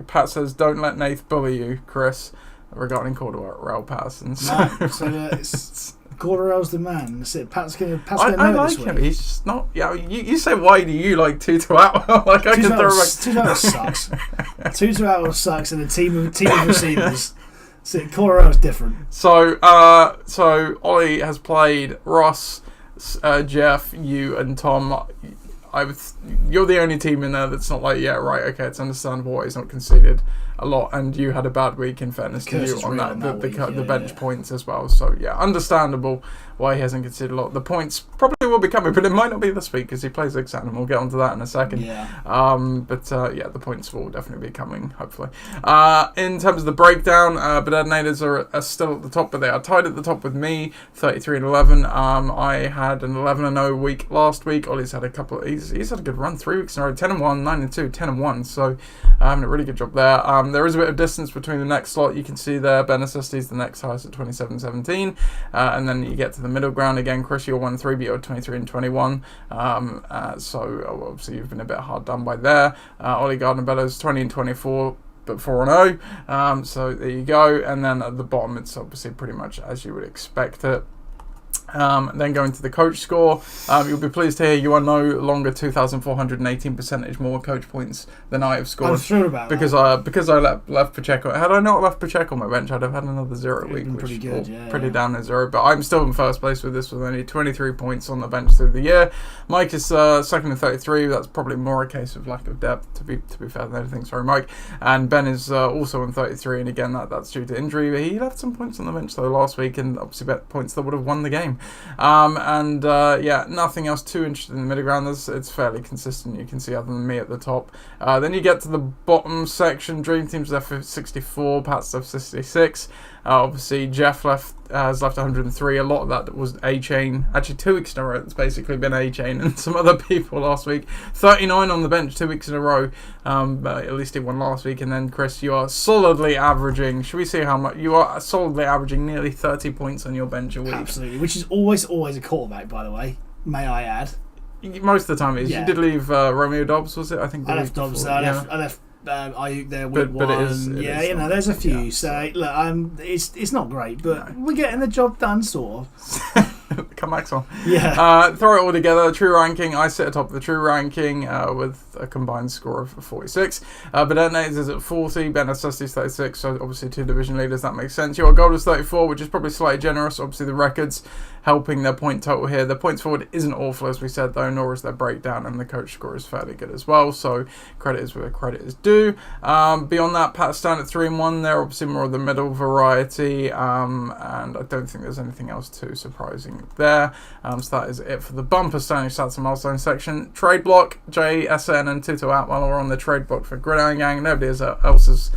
E: Pat says, don't let Nath bully you, Chris, regarding Cordell Patterson.
B: So Corderell's the man. That's it. Pat's going to
E: I like him. He's just not. Yeah, you say, why do you like Tutu Atwell? Like I can throw
B: Tutu Atwell sucks. Tutu Atwell sucks, and a team of receivers. So Corderell's different.
E: So Ollie has played Ross, Jeff, you, and Tom. You're the only team in there that's not like, yeah, right, okay, it's understandable why he's not conceded a lot, and you had a bad week in fairness to you on the bench points as well. So yeah, understandable why he hasn't conceded a lot. The points probably will be coming, but it might not be this week because he plays Exxon, and we'll get onto that in a second. Yeah. Yeah, the points will definitely be coming, hopefully. In terms of the breakdown, Bedetnators are still at the top, but they are tied at the top with me, 33-11. I had an 11-0 week last week. Ollie's had a couple. He's had a good run, 3 weeks in a row, 10-1, 9-2, 10-1. So having a really good job there. There is a bit of distance between the next slot. You can see there, Ben Necessities the next highest at 27-17, and then you get to the middle ground again. Chris, you're 1-3, but you're 23-21. So obviously you've been a bit hard done by there. Ollie Gardner-Bellows 20-24. But 4-0. So there you go. And then at the bottom, it's obviously pretty much as you would expect it. Then going to the coach score, you'll be pleased to hear you are no longer 2,418 percentage more coach points than I have scored.
B: I'm sure about
E: because I left Pacheco. Had I not left Pacheco on my bench, I'd have had another 0 week, which
B: pretty good,
E: pretty down at 0. But I'm still in first place with this, with only 23 points on the bench through the year. Mike is second at 33. That's probably more a case of lack of depth, to be fair than anything. Sorry, Mike. And Ben is also on 33, and again that's due to injury. But he left some points on the bench though last week, and obviously bet points that would have won the game. Nothing else too interesting in the middle ground. It's fairly consistent, you can see, other than me at the top. Then you get to the bottom section. Dream Team's left with 64, Pat's left 66. Obviously, Jeff has left 103. A lot of that was A-Chain. Actually, 2 weeks in a row, it's basically been A-Chain and some other people last week. 39 on the bench 2 weeks in a row. At least he won last week. And then, Chris, you are solidly averaging, should we see how much? You are solidly averaging nearly 30 points on your bench a week.
B: Absolutely, which is always a quarterback, by the way, may I add.
E: Most of the time it is. Yeah. You did leave Romeo Dobbs, was it? I think.
B: I left Dobbs. I left Ayuk there with
E: but
B: one.
E: It is
B: there's a few. Yeah, so look, it's not great, but we're getting the job done, sort of.
E: Comebacks on.
B: Yeah.
E: Throw it all together. True ranking. I sit atop the true ranking with a combined score of 46. Benetes is at 40. Ben Necessity's 36. So obviously 2 division leaders. That makes sense. Your goal is 34, which is probably slightly generous. Obviously the records helping their point total here. The points forward isn't awful, as we said, though, nor is their breakdown, and the coach score is fairly good as well. So credit is where credit is due. Beyond that, Pat's down at 3-1. They're obviously more of the middle variety, and I don't think there's anything else too surprising there. So that is it for the bumper standing stats and milestone section. Trade block, JSN and Tito Atwell are on the trade block for Gridiron Gang. Nobody else has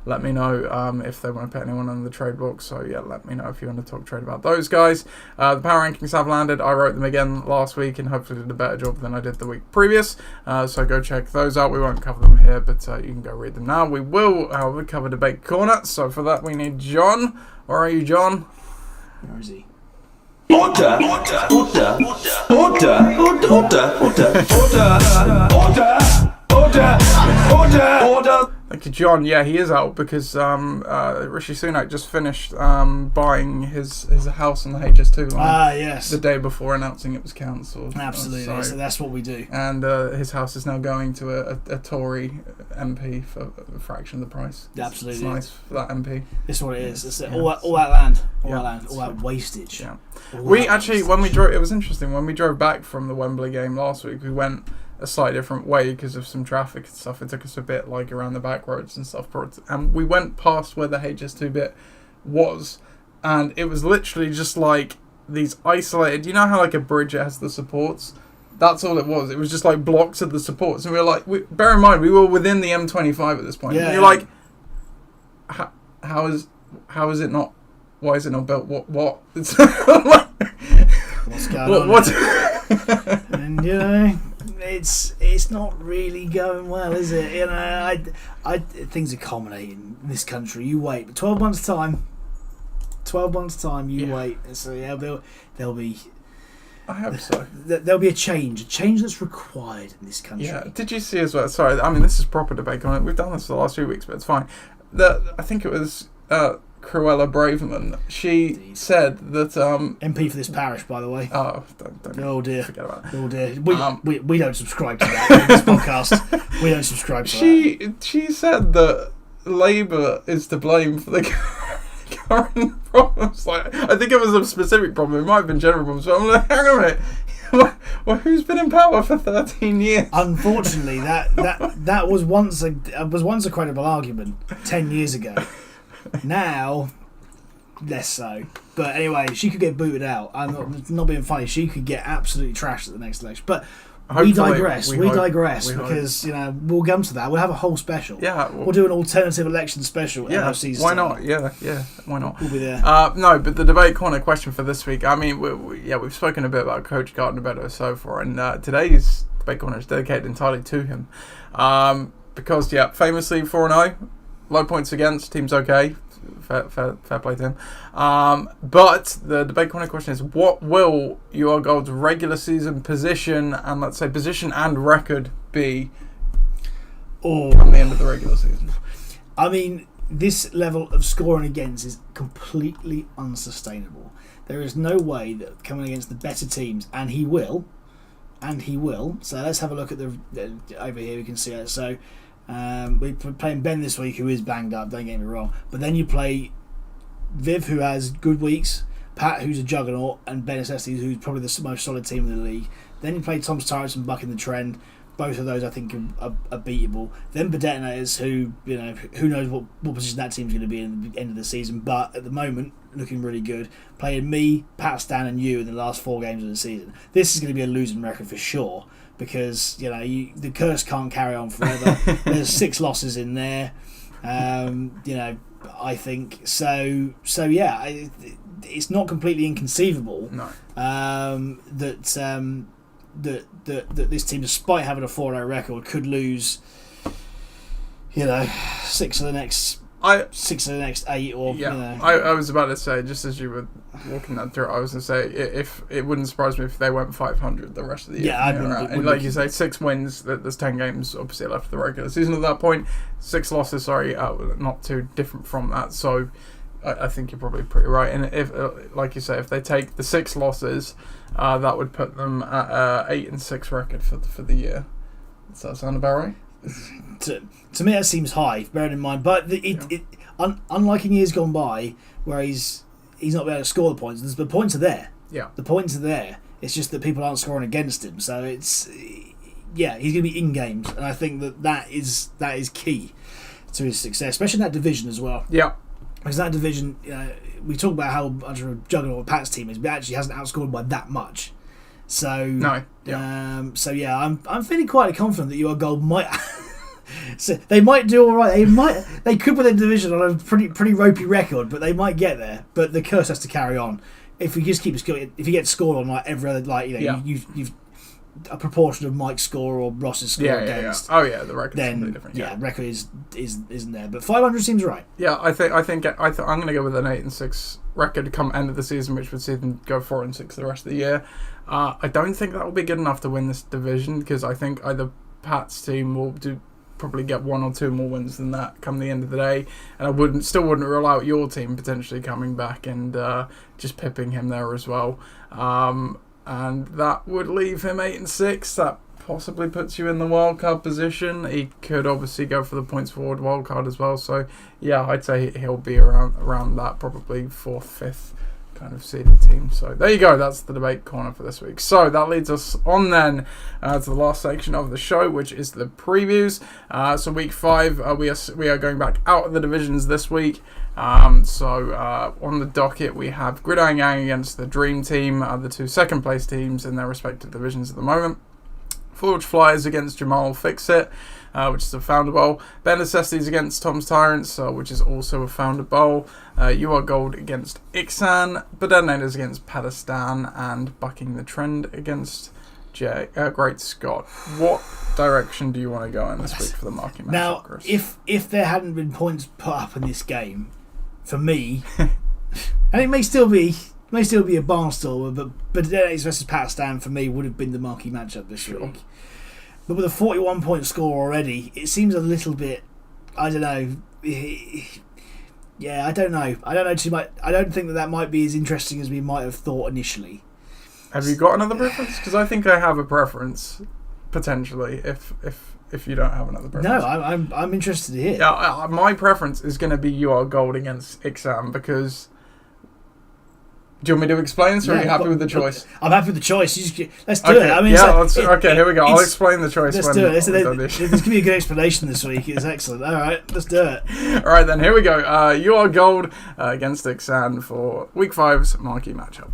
E: let me know if they want to put anyone on the trade block. So yeah, let me know if you want to talk trade about those guys. The power rankings have landed. I wrote them again last week and hopefully did a better job than I did the week previous. So go check those out. We won't cover them here, but you can go read them now. We will, however, cover Debate Corner. So for that, we need John. Where are you, John?
B: Where is he?
F: Order.
E: Thank you, John. Yeah, he is out because Rishi Sunak just finished buying his house on the HS2 line.
B: Yes.
E: The day before announcing it was cancelled.
B: Absolutely. So that's what we do.
E: And his house is now going to a Tory MP for a fraction of the price.
B: Absolutely.
E: It's nice for that MP.
B: It's what it is. It's all that land. All that wastage.
E: Yeah. When we drove, it was interesting. When we drove back from the Wembley game last week, we went a slightly different way because of some traffic and stuff. It took us a bit around the back roads and stuff, and we went past where the HS2 bit was, and it was literally just these isolated, you know how a bridge has the supports? That's all it was. It was just blocks of the supports, and we were bear in mind we were within the M25 at this point.
B: Yeah,
E: and you're how is it not? Why is it not built? What? It's
B: what's going on? And it's not really going well, is it? Things are culminating in this country. You wait 12 months time. You wait. So yeah, there'll be.
E: I hope so.
B: There'll be a change that's required in this country.
E: Yeah. Did you see as well? Sorry, I mean this is proper debate on it. We've done this for the last few weeks, but it's fine. I think it was Cruella Braverman. She said that
B: MP for this parish, by the way.
E: Oh, don't
B: oh dear,
E: forget about it.
B: Oh dear, we don't subscribe to that in this podcast. We don't subscribe to that.
E: She said that Labour is to blame for the current problems. I think it was a specific problem. It might have been general problems. But I'm hang on a minute. Well, who's been in power for 13 years?
B: Unfortunately, that was once a credible argument 10 years ago. Now, less so. But anyway, she could get booted out. I'm not being funny. She could get absolutely trashed at the next election. But hopefully, we digress because we'll come to that. We'll have a whole special.
E: Yeah,
B: we'll do an alternative election special.
E: Yeah, why not? Yeah, why not?
B: We'll be there.
E: No, but the debate corner question for this week. I mean, we've spoken a bit about Coach Gardner-Meadow so far, and today's debate corner is dedicated entirely to him, because famously 4-0. Low points against, team's okay. Fair play to him. But the debate corner question is, what will your Gold's regular season position and record be come the end of the regular season?
B: I mean, this level of scoring against is completely unsustainable. There is no way that coming against the better teams, and he will. So let's have a look at the over here. We can see it. So. We're playing Ben this week, who is banged up, don't get me wrong, but then you play Viv, who has good weeks, Pat, who's a juggernaut, and Ben Necessities, who's probably the most solid team in the league. Then you play Tom's Turrets and bucking the trend. both of those I think are beatable. Then Detonators, who knows what position that team's going to be in the end of the season, but at the moment looking really good. Playing me, Pat, Stan, and you in the last 4 games of the season. This is going to be a losing record for sure because the curse can't carry on forever. There's 6 losses in there. I think so. Yeah, it's not completely inconceivable.
E: No.
B: That this team, despite having a 4-0 record, could lose. 6 of the next 8, or
E: yeah. I was about to say, just as you were walking that through, I was going to say if it wouldn't surprise me if they went 500 the rest of the year.
B: Yeah,
E: and like you say, 6 wins. There's 10 games obviously left of the regular season at that point. 6 losses, not too different from that. So I think you're probably pretty right. And if, like you say, if they take the 6 losses, that would put them at 8-6 record for the year. Does that sound about right?
B: To me, that seems high, bearing in mind. But unlike in years gone by, where he's not been able to score the points, the points are there.
E: Yeah,
B: the points are there. It's just that people aren't scoring against him. So he's going to be in games, and I think that is key to his success, especially in that division as well.
E: Yeah,
B: because that division, we talk about how much of a juggernaut Pat's team is, but actually hasn't outscored by that much. So
E: no, yeah.
B: I'm feeling quite confident that your goal might. So they might do all right. They could win the division on a pretty ropey record, but they might get there. But the curse has to carry on. If we just keep scoring, if you get scored on like every other, you've a proportion of Mike's score or Ross's score against.
E: Oh yeah, the record's completely different.
B: Yeah, record isn't there. But 500 seems right.
E: Yeah, I think I'm going to go with an 8-6 record come end of the season, which would see them go 4-6 the rest of the year. I don't think that will be good enough to win this division because I think either Pat's team will probably get 1 or 2 more wins than that come the end of the day, and I still wouldn't rule out your team potentially coming back and just pipping him there as well. And that would leave him 8-6. That possibly puts you in the wildcard position. He could obviously go for the points forward wildcard as well. So yeah, I'd say he'll be around that, probably 4th, 5th kind of seeded team. So there you go. That's the debate corner for this week. So that leads us on then to the last section of the show, which is the previews. So week 5, we are going back out of the divisions this week. So on the docket we have Gridiron Gang against the Dream Team, the 2 second place teams in their respective divisions at the moment. Forge Flyers against Jamal Fixit, which is a Founder Bowl. Ben Necessities against Tom's Tyrants, which is also a Founder Bowl. You Are Gold against Ixan. Detonators against Pakistan, and Bucking the Trend against Great Scott. What direction do you want to go in this week for the marking matchup,
B: now,
E: Chris?
B: If there hadn't been points put up in this game, for me, and it may still be a barnstormer, but Detonators versus Pakistan for me would have been the marquee matchup this week. But with a 41-point score already, it seems a little bit. I don't know. Yeah, I don't know. I don't know too much. I don't think that might be as interesting as we might have thought initially.
E: Have you got another preference? Because I think I have a preference potentially. If you don't have another preference.
B: No, I'm interested to hear.
E: Yeah, my preference is going to be You Are Gold against Ixam because. Do you want me to explain this, or are you happy with the choice?
B: I'm happy with the choice. Let's do it. I mean,
E: here we go. I'll explain the choice.
B: Let's do it. There's going to be a good explanation this week. It's excellent. All right, let's do it.
E: All right, then, here we go. You Are Gold against Ixan for Week 5's marquee matchup.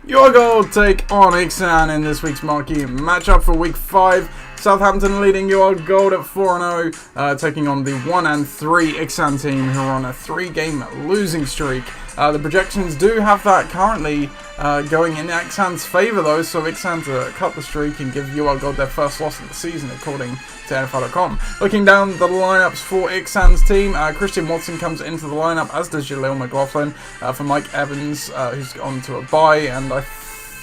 E: Your Gold take on Ixan in this week's marquee matchup for Week 5. Southampton leading Your Gold at 4-0, taking on the 1-3 Ixan team who are on a 3-game losing streak. The projections do have that currently going in Ixan's favour though, so Ixan to cut the streak and give Your Gold their first loss of the season according to NFL.com. Looking down the lineups for Ixan's team, Christian Watson comes into the lineup, as does Jaleel McLaughlin, for Mike Evans, who's on to a bye, and I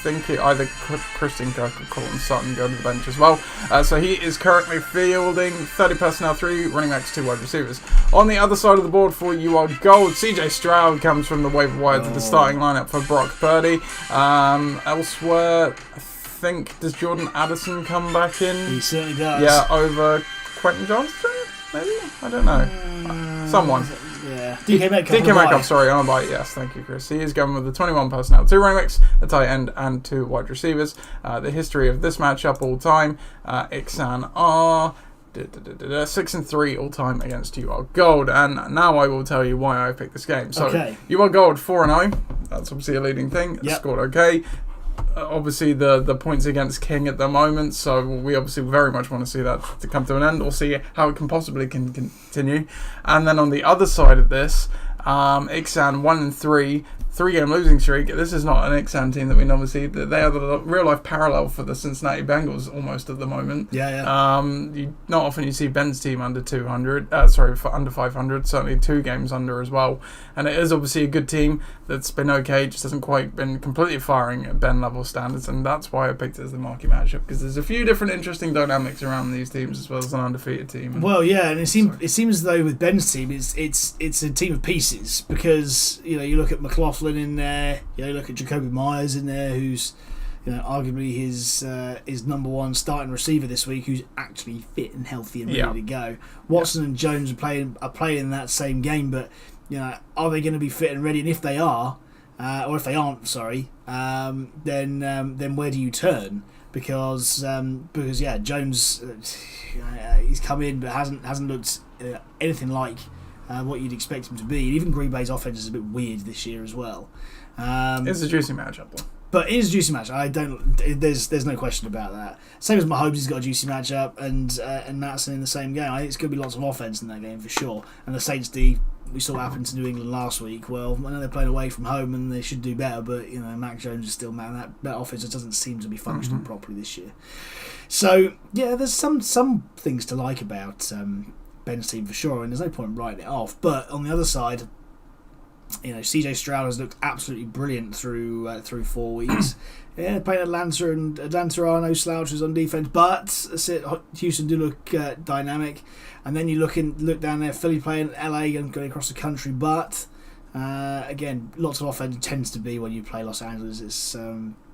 E: think either Christian Kirk or Colin Sutton go to the bench as well. So he is currently fielding 30 personnel, 3 running backs, 2 wide receivers. On the other side of the board for you are gold. CJ Stroud comes from the waiver wire to the starting lineup for Brock Purdy. Elsewhere, I think, does Jordan Addison come back in?
B: He certainly does.
E: Yeah, over Quentin Johnston, maybe? I don't know. Someone.
B: Yeah. DK
E: Metcalf, sorry, on a bye. Yes, thank you, Chris. He is going with the 21 personnel, 2 running backs, a tight end, and 2 wide receivers. The history of this matchup all time, Ixan are 6-3 all time against You Are Gold, and now I will tell you why I picked this game. So, You Are Gold 4-0. That's obviously a leading thing.
B: Yep.
E: Scored okay. Obviously, the points against King at the moment, so we obviously very much want to see that to come to an end, or see how it can possibly continue. And then on the other side of this, Ixan 1-3, 3-game losing streak. This is not an Ixan team that we normally see. They are the real life parallel for the Cincinnati Bengals almost at the moment. Not often you see Ben's team under 200. For under 500. Certainly 2 games under as well. And it is obviously a good team that's been okay. Just hasn't quite been completely firing at Ben level standards, and that's why I picked it as the marquee matchup, because there's a few different interesting dynamics around these teams as well as an undefeated team.
B: Well, yeah, and it seems as though with Ben's team, it's a team of pieces, because you look at McLaughlin in there, you look at Jacoby Myers in there, who's arguably his number 1 starting receiver this week, who's actually fit and healthy and ready to go. Watson and Jones are playing in that same game, but are they going to be fit and ready? And if they are, or if they aren't, then where do you turn? Because Jones he's come in but hasn't looked anything like what you'd expect him to be. And even Green Bay's offense is a bit weird this year as well.
E: It's a juicy matchup, though.
B: But it is a juicy match. There's no question about that. Same as Mahomes, he's got a juicy matchup, and Matson in the same game. I think it's going to be lots of offense in that game for sure. And the Saints D, we saw what happened to New England last week. Well, I know they're playing away from home and they should do better, but Mac Jones is still man. That offense just doesn't seem to be functioning properly this year. So yeah, there's some things to like about Ben's team for sure, and there's no point writing it off. But on the other side, CJ Stroud has looked absolutely brilliant through 4 weeks. Yeah, playing Atlanta, and Atlanta are no slouches on defense, but Houston do look dynamic. And then you look down there, Philly playing LA and going across the country, but again, lots of offense tends to be when you play Los Angeles.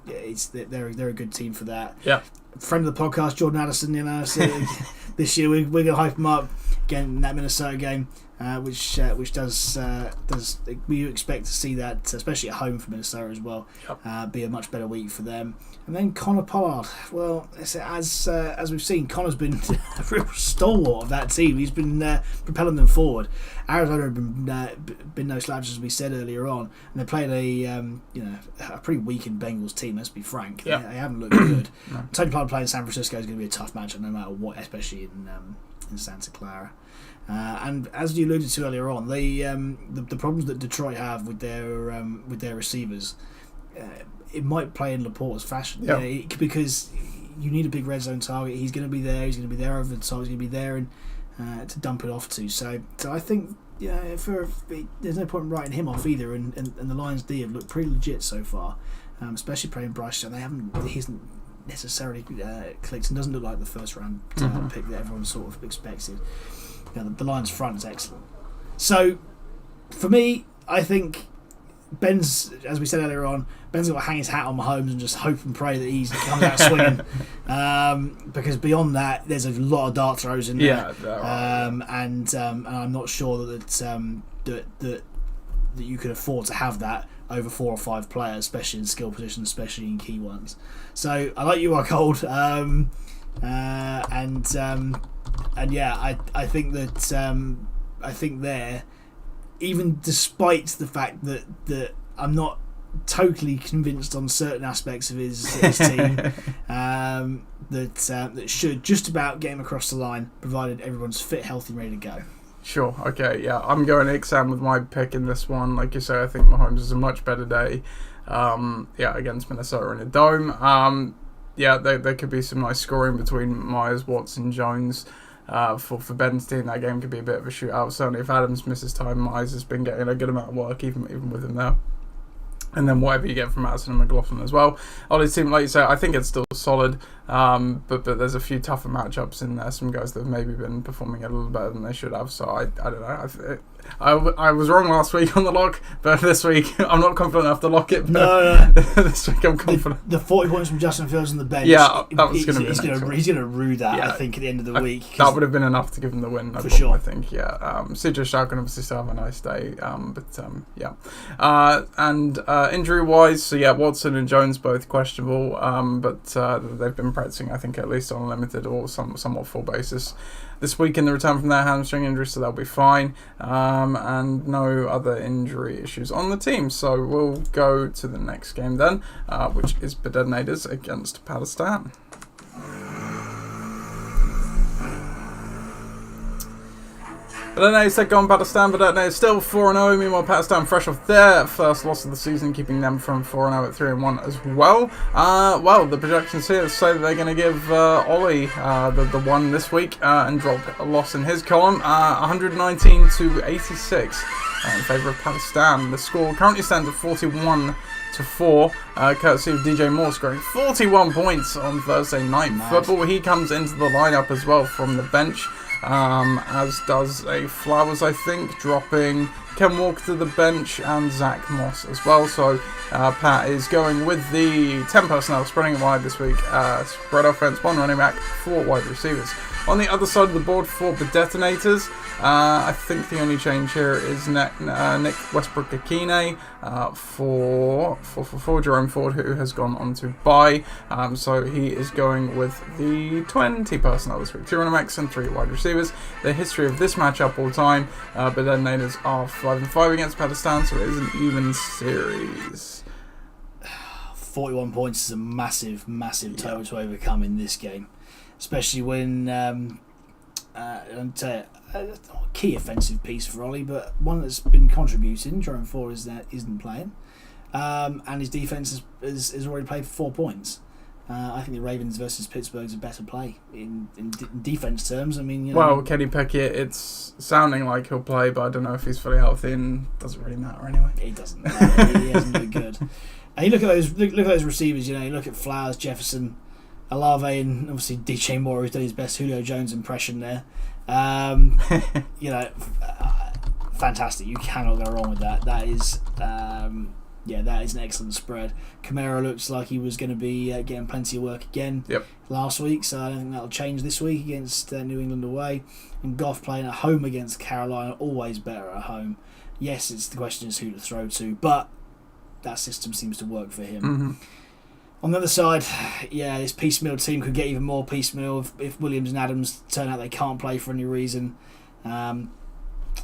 B: They're a good team for that.
E: Yeah.
B: Friend of the podcast, Jordan Addison. So this year we're going to hype him up again in that Minnesota game. Which does we expect to see that, especially at home for Minnesota as well, be a much better week for them. And then Connor Pollard, well, as we've seen, Connor's been a real stalwart of that team. He's been propelling them forward. Arizona have been no slouches, as we said earlier on, and they played a pretty weakened Bengals team. Let's be frank, they haven't looked good. No. Tony Pollard playing San Francisco is going to be a tough matchup, no matter what, especially in Santa Clara. And as you alluded to earlier on, the problems that Detroit have with their receivers, it might play in Laporte's fashion, because you need a big red zone target. He's going to be there. He's going to be there over the top. He's going to be there and to dump it off to. So I think there's no point in writing him off either. And the Lions D have looked pretty legit so far, especially playing Bryce. He hasn't necessarily clicked and doesn't look like the first round pick that everyone sort of expected. The Lions front is excellent. So, for me, I think Ben's, as we said earlier on, Ben's got to hang his hat on Mahomes and just hope and pray that he comes out swinging. Because beyond that, there's a lot of dart throws in there. And I'm not sure that you can afford to have that over 4 or 5 players, especially in skill positions, especially in key ones. So, I like You Are Cold. And yeah, I think that there, even despite the fact that I'm not totally convinced on certain aspects of his team, that should just about get him across the line, provided everyone's fit, healthy, and ready to go. Sure.
E: Okay. Yeah, I'm going Ixan with my pick in this one. Like you say, I think Mahomes is a much better day. Against Minnesota in a dome. There could be some nice scoring between Myers, Watson, Jones. For Ben's team, that game could be a bit of a shootout. Certainly, if Adams misses time, Myers has been getting a good amount of work, even with him there. And then whatever you get from Madison and McLaughlin as well. Ollie's team, like you say, I think it's still solid, but there's a few tougher matchups in there. Some guys that have maybe been performing a little better than they should have. So I don't know. I was wrong last week on the lock, but this week I'm not confident enough to lock it. But
B: No.
E: This week I'm confident.
B: The 40 points from Justin Fields on the bench.
E: Yeah, that was going to be.
B: He's going to rue that.
E: Yeah.
B: I think at the end of the week.
E: That would have been enough to give him the win. No
B: For
E: problem,
B: sure.
E: I think. Yeah. CJ Stroud can obviously still have a nice day. Yeah. And injury wise, so yeah, Watson and Jones both questionable. But they've been practicing, I think, at least on a limited or somewhat full basis this week in the return from their hamstring injury, so they'll be fine. And no other injury issues on the team. So we'll go to the next game then, which is Bedetonators against Pakistan. Bedetonators take on Pakistan. Bedetonators still 4-0. Meanwhile, Pakistan fresh off their first loss of the season, keeping them from 4-0 at 3-1 as well. Well, the projections here say that they're going to give Ollie the one this week and drop a loss in his column, 119 to 86 in favour of Pakistan. The score currently stands at 41-4, courtesy of DJ Moore scoring 41 points on Thursday Night Football. He comes into the lineup as well from the bench. As does a Flowers, I think, dropping Ken Walker to the bench and Zach Moss as well. So Pat is going with the 10 personnel, spreading it wide this week. Spread offense, 1 running back, 4 wide receivers. On the other side of the board for the Detonators, I think the only change here is Nick Westbrook-Akine for Jerome Ford, who has gone on to bye. So he is going with the 20 personnel this week. 2 running backs and 3 wide receivers. The history of this matchup all time, but Detonators are 5-5 against Pakistan, so it is an even series.
B: 41 points is a massive total to overcome in this game, especially when a key offensive piece for Ollie, but one that's been contributing. Jerome Ford isn't playing, and his defense has already played for 4 points. I think the Ravens versus Pittsburgh is a better play in defense terms. I mean,
E: well, Kenny Pickett, it's sounding like he'll play, but I don't know if he's fully healthy, and it doesn't really matter anyway.
B: He doesn't. He hasn't been good. And you look at those receivers. You look at Flowers, Jefferson, Olave, and obviously DJ Moore, who's done his best Julio Jones impression there. Fantastic. You cannot go wrong with that. That is, that is an excellent spread. Kamara looks like he was going to be getting plenty of work again last week, so I don't think that'll change this week against New England away. And Goff playing at home against Carolina, always better at home. Yes, it's the question is who to throw to, but that system seems to work for him.
E: Mm-hmm.
B: On the other side, this piecemeal team could get even more piecemeal if Williams and Adams turn out they can't play for any reason.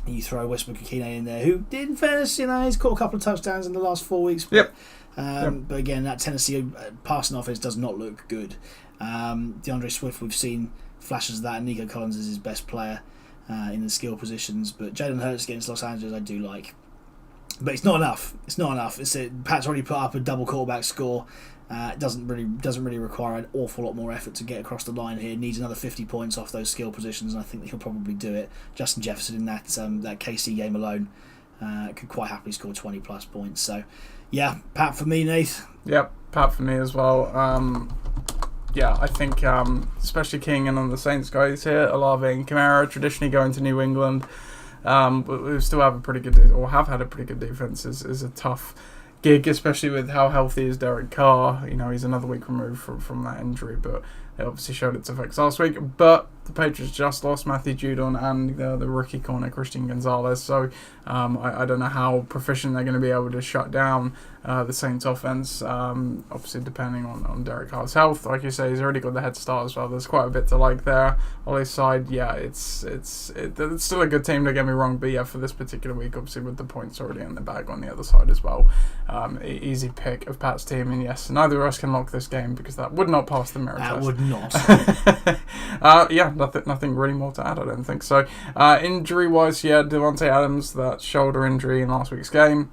B: You throw Westbrook-Akine in there, who, in fairness, he's caught a couple of touchdowns in the last 4 weeks. But, but again, that Tennessee passing offense does not look good. DeAndre Swift, we've seen flashes of that, and Nico Collins is his best player in the skill positions. But Jalen Hurts against Los Angeles, I do like. But it's not enough. Pat's already put up a double quarterback score. It doesn't really require an awful lot more effort to get across the line here. Needs another 50 points off those skill positions, and I think that he'll probably do it. Justin Jefferson in that KC game alone could quite happily score 20 plus points. So, Pat for me, Nath.
E: Yep, Pat for me as well. I think especially King and on the Saints guys here, Olave and Kamara traditionally going to New England. But we still have have had a pretty good defense. Is a tough gig, especially with how healthy is Derek Carr. He's another week removed from that injury, but it obviously showed its effects last week. But the Patriots just lost Matthew Judon and the rookie corner Christian Gonzalez, so I don't know how proficient they're going to be able to shut down the Saints offense, obviously depending on Derek Carr's health. Like you say, he's already got the head start as well. There's quite a bit to like there. Ollie's side, it's still a good team, don't get me wrong, but for this particular week, obviously with the points already in the bag on the other side as well, easy pick of Pat's team. And yes, neither of us can lock this game because that would not pass the mirror test.
B: That would not.
E: Nothing really more to add, I don't think so. Injury wise, Devontae Adams, that shoulder injury in last week's game.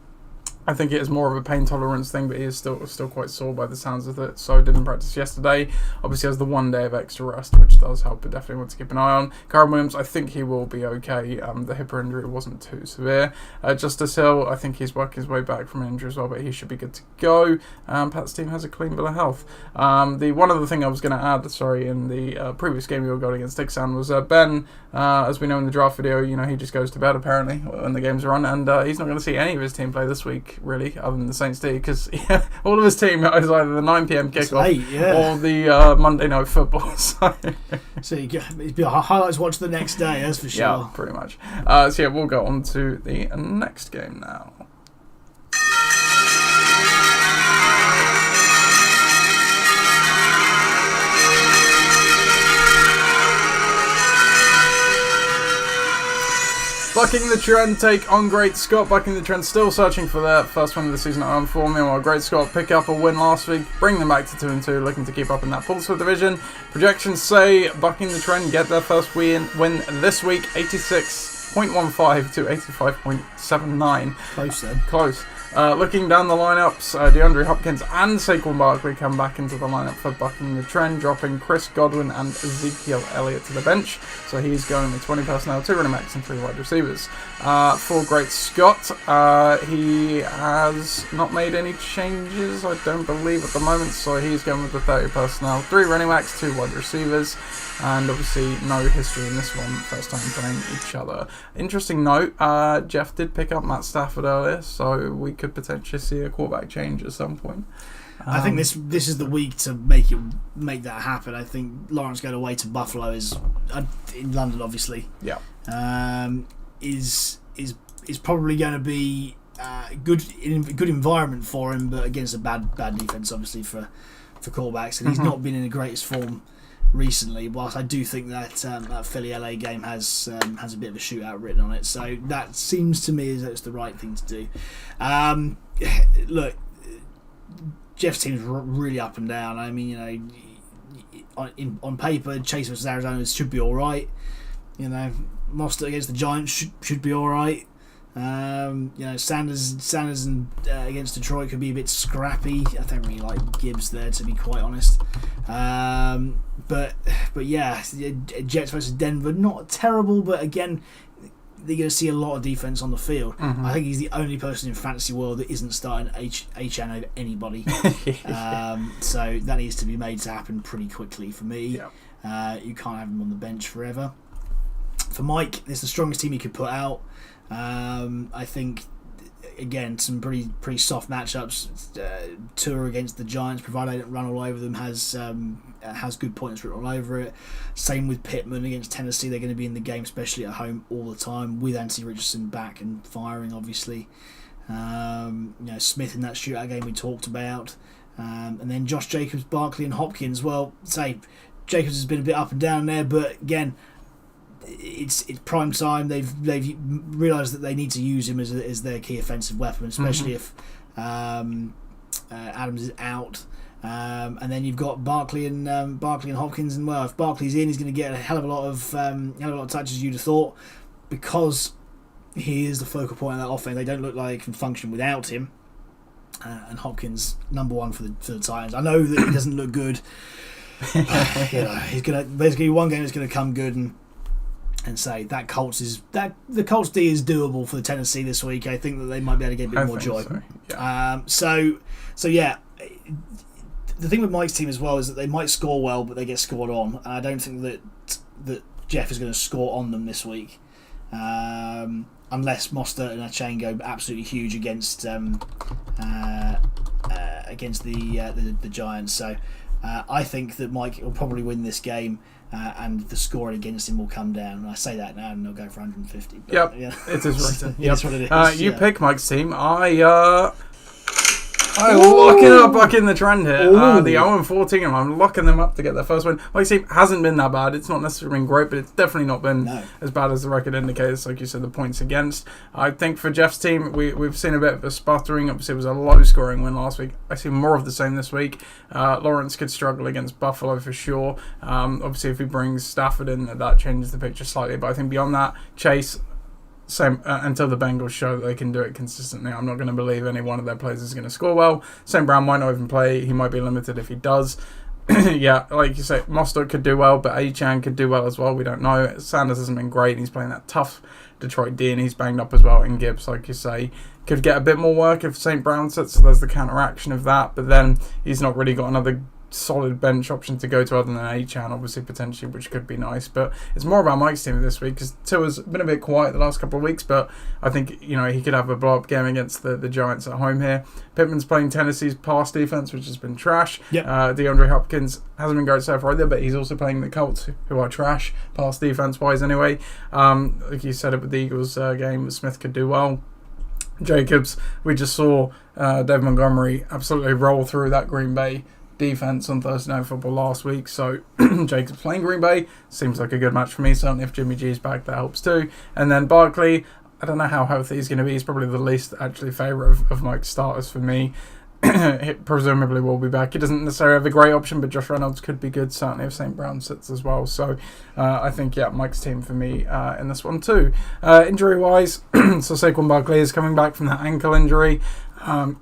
E: I think it is more of a pain tolerance thing, but he is still quite sore by the sounds of it, so didn't practice yesterday. Obviously has the 1 day of extra rest, which does help, but definitely want to keep an eye on. Kyron Williams, I think he will be okay. The hip injury wasn't too severe. Justice Hill, I think he's working his way back from an injury as well, but he should be good to go. Pat's team has a clean bill of health. The one other thing I was going to add, in the previous game we were going against Dixon was Ben, as we know in the draft video, he just goes to bed apparently when the games are on, and he's not going to see any of his team play this week, really, other than the Saints D, because all of his team is either the 9 PM kickoff or the Monday Night Football.
B: So it'd be a highlight to watch the next day, that's for sure.
E: Yeah, pretty much. We'll go on to the next game now. Bucking the Trend take on Great Scott. Bucking the Trend still searching for their first win of the season at home for me, while Great Scott pick up a win last week, bring them back to 2-2, looking to keep up in that Portsmouth division. Projections say Bucking the Trend get their first win this week, 86.15 to 85.79.
B: Close then.
E: Close. Looking down the lineups, DeAndre Hopkins and Saquon Barkley come back into the lineup for Bucking the Trend, dropping Chris Godwin and Ezekiel Elliott to the bench. So he's going with 20 personnel, 2 running backs and 3 wide receivers. For Great Scott, he has not made any changes, I don't believe, at the moment. So he's going with the 30 personnel, 3 running backs, 2 wide receivers. And obviously no history in this one, first time playing each other. Interesting note, Jeff did pick up Matt Stafford earlier, so we could potentially see a quarterback change at some point.
B: I think this is the week to make that happen. I think Lawrence going away to Buffalo is in London, obviously.
E: Yeah.
B: Is probably going to be good environment for him, but against a bad defense, obviously for quarterbacks, and he's not been in the greatest form recently. Whilst I do think that that Philly LA game has a bit of a shootout written on it, so that seems to me as though it's the right thing to do. Look, Jeff's team's really up and down. I mean, on paper, Chase versus Arizona should be all right. Mostert against the Giants should be all right. Sanders and against Detroit could be a bit scrappy. I don't really like Gibbs there, to be quite honest. But yeah, Jets versus Denver, not terrible, but again, they're going to see a lot of defense on the field. I think he's the only person in fantasy world that isn't starting HN over anybody. So that needs to be made to happen pretty quickly for me. Yeah. You can't have him on the bench forever. For Mike, it's the strongest team he could put out. I think, again, some pretty soft matchups. Tua against the Giants, provided they don't run all over them, has good points written all over it. Same with Pittman against Tennessee. They're going to be in the game, especially at home, all the time, with Anthony Richardson back and firing, obviously. Smith in that shootout game we talked about. And then Josh Jacobs, Barkley and Hopkins. Well, say Jacobs has been a bit up and down there, but again, it's prime time. They've realised that they need to use him as their key offensive weapon, especially if Adams is out. And then you've got Barkley and Hopkins, and well, if Barkley's in, he's going to get a hell of a lot of touches, you'd have thought, because he is the focal point of that offense. They don't look like they can function without him. And Hopkins, number one for the Titans. I know that he doesn't look good. He's gonna basically one game that's going to come good and say that the Colts D is doable for the Tennessee this week. I think that they might be able to get a bit more joy. So yeah. The thing with Mike's team as well is that they might score well, but they get scored on. And I don't think that Jeff is going to score on them this week, unless Mostert and Achane go absolutely huge against the Giants. So I think that Mike will probably win this game. And the scoring against him will come down. And I say that now, and they'll go for 150. But,
E: yep,
B: yeah.
E: it is right.
B: That's what it is.
E: You pick Mike's team. I lock it up back in the trend here. The 0-14, I'm locking them up to get their first win. Mike's team hasn't been that bad. It's not necessarily been great, but it's definitely not been as bad as the record indicates. Like you said, the points against. I think for Jeff's team, we've seen a bit of a sputtering. Obviously, it was a low-scoring win last week. I see more of the same this week. Lawrence could struggle against Buffalo for sure. Obviously, if he brings Stafford in, that changes the picture slightly. But I think beyond that, Chase, until the Bengals show that they can do it consistently. I'm not going to believe any one of their players is going to score well. St. Brown might not even play. He might be limited if he does. Yeah, like you say, Mostert could do well, but Achan could do well as well. We don't know. Sanders hasn't been great. He's playing that tough Detroit D, and he's banged up as well. And Gibbs, like you say, could get a bit more work if St. Brown sits, so there's the counteraction of that. But then he's not really got another solid bench option to go to other than Achan, obviously, potentially, which could be nice. But it's more about Mike's team this week, because Tua's been a bit quiet the last couple of weeks, but I think, you know, he could have a blow-up game against the Giants at home here. Pittman's playing Tennessee's pass defense, which has been trash.
B: Yep.
E: DeAndre Hopkins hasn't been great so far either, but he's also playing the Colts, who are trash, pass defense-wise anyway. Like you said it with the Eagles game, Smith could do well. Jacobs, we just saw Dave Montgomery absolutely roll through that Green Bay defense on Thursday Night Football last week. So Jacobs playing Green Bay seems like a good match for me. Certainly if Jimmy G is back, that helps too. And then Barkley, I don't know how healthy he's going to be. He's probably the least actually favourite of Mike's starters for me. He presumably will be back. He doesn't necessarily have a great option, but Josh Reynolds could be good, certainly if St. Brown sits as well. So I think, yeah, Mike's team for me in this one too. Injury-wise, so Saquon Barkley is coming back from that ankle injury.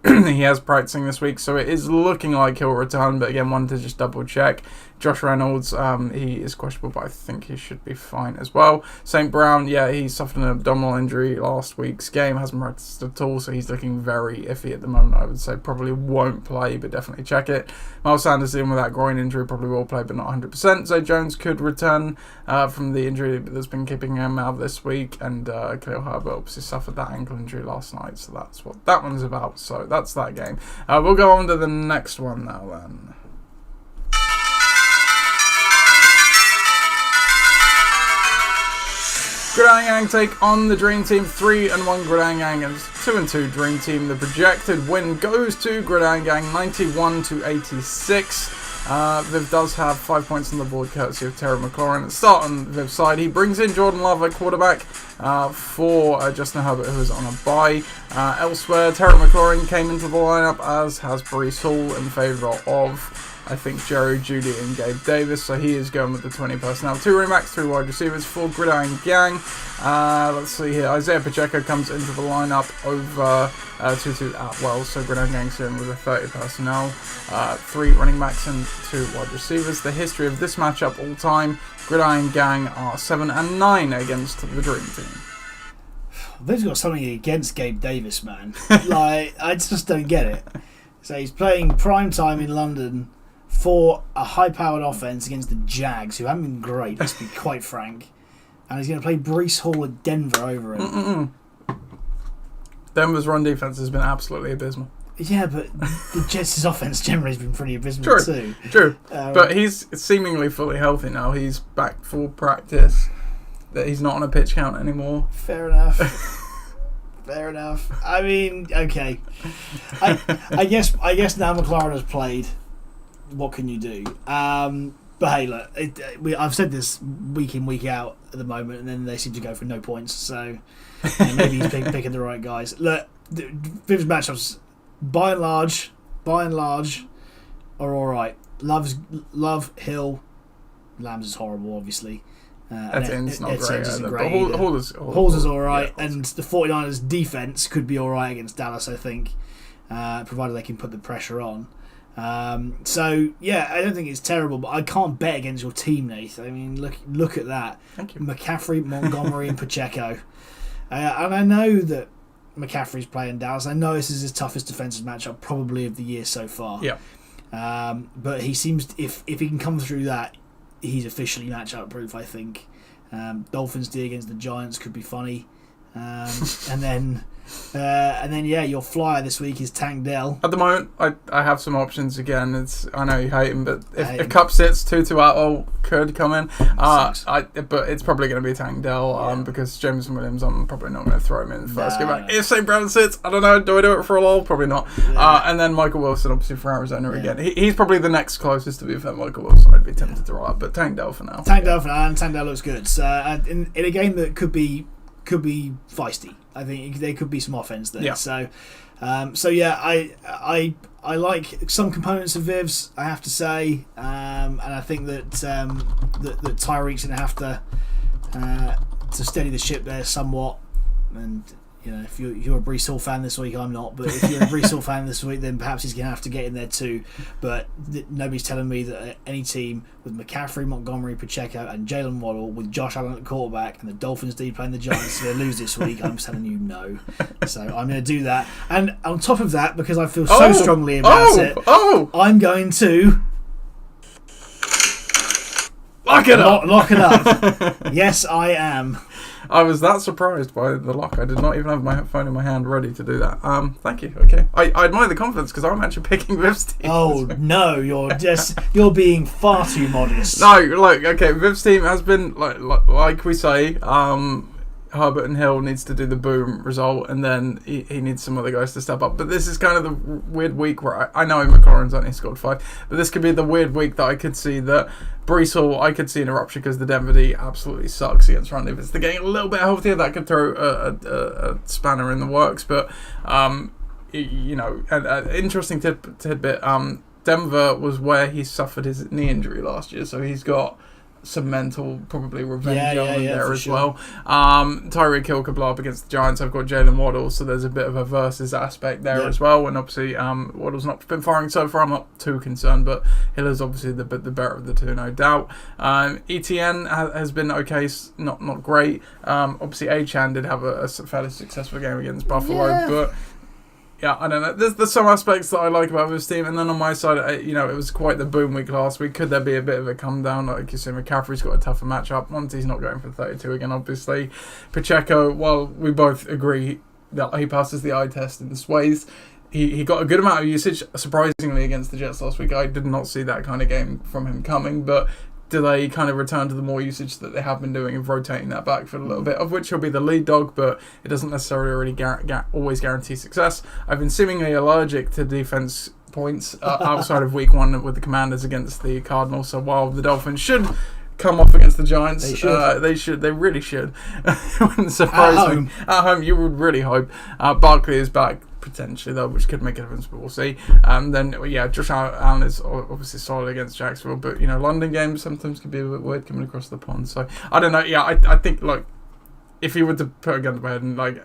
E: He has practicing this week, so it is looking like he'll return, but again, wanted to just double check. Josh Reynolds, he is questionable, but I think he should be fine as well. St. Brown, yeah, he suffered an abdominal injury last week's game, hasn't practiced at all, so he's looking very iffy at the moment. I would say probably won't play, but definitely check it. Miles Sanders dealing with that groin injury, probably will play, but not 100%. Zay Jones could return from the injury that's been keeping him out this week, and Khalil Herbert obviously suffered that ankle injury last night, so that's what that one's about. So that's that game. We'll go on to the next one now then. Gridiron Gang take on the Dream Team. 3-1 Gridiron Gang and 2-2 Dream Team. The projected win goes to Gridiron Gang, 91-86. Viv does have 5 points on the board courtesy of Terry McLaurin. Let's start on Viv's side. He brings in Jordan Love at quarterback for Justin Herbert, who is on a bye. Elsewhere, Terry McLaurin came into the lineup, as has Breece Hall, in favour of, I think, Jerry Jeudy and Gabe Davis, so he is going with the 20 personnel. 2 running backs, 3 wide receivers for Gridiron Gang. Let's see here. Isaiah Pacheco comes into the lineup over Tutu Atwell, so Gridiron Gang's in with the 30 personnel. 3 running backs and 2 wide receivers. The history of this matchup all time, Gridiron Gang are 7-9 against the Dream Team.
B: They've got something against Gabe Davis, man. Like, I just don't get it. So he's playing prime time in London for a high-powered offense against the Jags, who haven't been great, let's be quite frank. And he's going to play Breece Hall at Denver over him.
E: Denver's run defense has been absolutely abysmal.
B: Yeah, but the Jets' offense generally has been pretty abysmal too.
E: True. But he's seemingly fully healthy now. He's back full practice. That he's not on a pitch count anymore.
B: Fair enough. Fair enough. I mean, okay. I guess now McLaurin has played. What can you do? But hey, look, I've said this week in, week out at the moment, and then they seem to go for no points. So maybe he's picking the right guys. Look, Viv's matchups, by and large, are all right. Love, Hill, Lambs is horrible, obviously.
E: Etienne's not great either, but
B: Halls is all right,
E: yeah,
B: and the 49ers' defense could be all right against Dallas, I think, provided they can put the pressure on. So yeah, I don't think it's terrible, but I can't bet against your team, Nath. I mean, look at that.
E: Thank you.
B: McCaffrey, Montgomery, and Pacheco, and I know that McCaffrey's playing Dallas. I know this is his toughest defensive matchup probably of the year so far.
E: Yeah.
B: But he seems if he can come through that, he's officially matchup proof, I think. Dolphins D against the Giants could be funny, and then yeah, your flyer this week is Tank Dell.
E: At the moment, I have some options again. I know you hate him, but if Cup sits, Tutu Atwell could come in. But it's probably going to be Tank Dell because Jameson Williams, I'm probably not going to throw him in the first game back. If St. Brown sits, I don't know. Do I do it for a lull? Probably not. Yeah. And then Michael Wilson, obviously for Arizona again. He's probably the next closest to be fair. Michael Wilson, I'd be tempted to roll out, but Tank Dell for now.
B: Tank Dell for now, and Tank Dell looks good. So in a game that could be feisty. I think there could be some offense there.
E: Yeah.
B: So yeah, I like some components of Viv's, I have to say, and I think that that Tyreek's going to have to steady the ship there somewhat. And if you're a Breece Hall fan this week, I'm not. But if you're a Breece Hall fan this week, then perhaps he's going to have to get in there too. But nobody's telling me that any team with McCaffrey, Montgomery, Pacheco, and Jalen Waddle, with Josh Allen at quarterback, and the Dolphins D playing the Giants, are going to lose this week. I'm telling you no. So I'm going to do that. And on top of that, because I feel so strongly about it, I'm going to lock it up. Lock it up. Yes, I am.
E: I was that surprised by the lock. I did not even have my phone in my hand ready to do that. Thank you. Okay, I admire the confidence because I'm actually picking Viv's team.
B: Oh no, you're being far too modest.
E: No, okay, Viv's team has been like we say. Herbert and Hill needs to do the boom result, and then he needs some other guys to step up. But this is kind of the weird week where I know McLaurin's only scored 5, but this could be the weird week that I could see that Breece Hall, I could see an eruption because the Denver D absolutely sucks against run. If it's the getting a little bit healthier, that could throw a spanner in the works. But an interesting tidbit. Denver was where he suffered his knee injury last year, so he's got some mental probably revenge on there as well. Tyreek Hill could blow up against the Giants. I've got Jalen Waddle, so there's a bit of a versus aspect there as well. And obviously Waddle's not been firing so far. I'm not too concerned, but Hill is obviously the better of the two, no doubt. ETN has been okay, not great. Obviously Achan did have a fairly successful game against Buffalo, but yeah, I don't know. There's some aspects that I like about this team, and then on my side, it was quite the boom week last week. Could there be a bit of a come down? Like you say, McCaffrey's got a tougher matchup. Monty's not going for 32 again, obviously. Pacheco, well, we both agree that he passes the eye test in this ways. He got a good amount of usage, surprisingly, against the Jets last week. I did not see that kind of game from him coming, but do they kind of return to the more usage that they have been doing of rotating that backfield a little bit, of which he'll be the lead dog, but it doesn't necessarily really always guarantee success. I've been seemingly allergic to defense points outside of week 1 with the Commanders against the Cardinals, so while the Dolphins should come off against the Giants, they really should. It wouldn't surprise me. At home, you would really hope. Barkley is back, potentially, though, which could make a difference, but we'll see. Then, Josh Allen is obviously solid against Jacksonville, but, London games sometimes can be a bit weird coming across the pond, so I don't know. Yeah, I think, if you were to put a gun to my head and,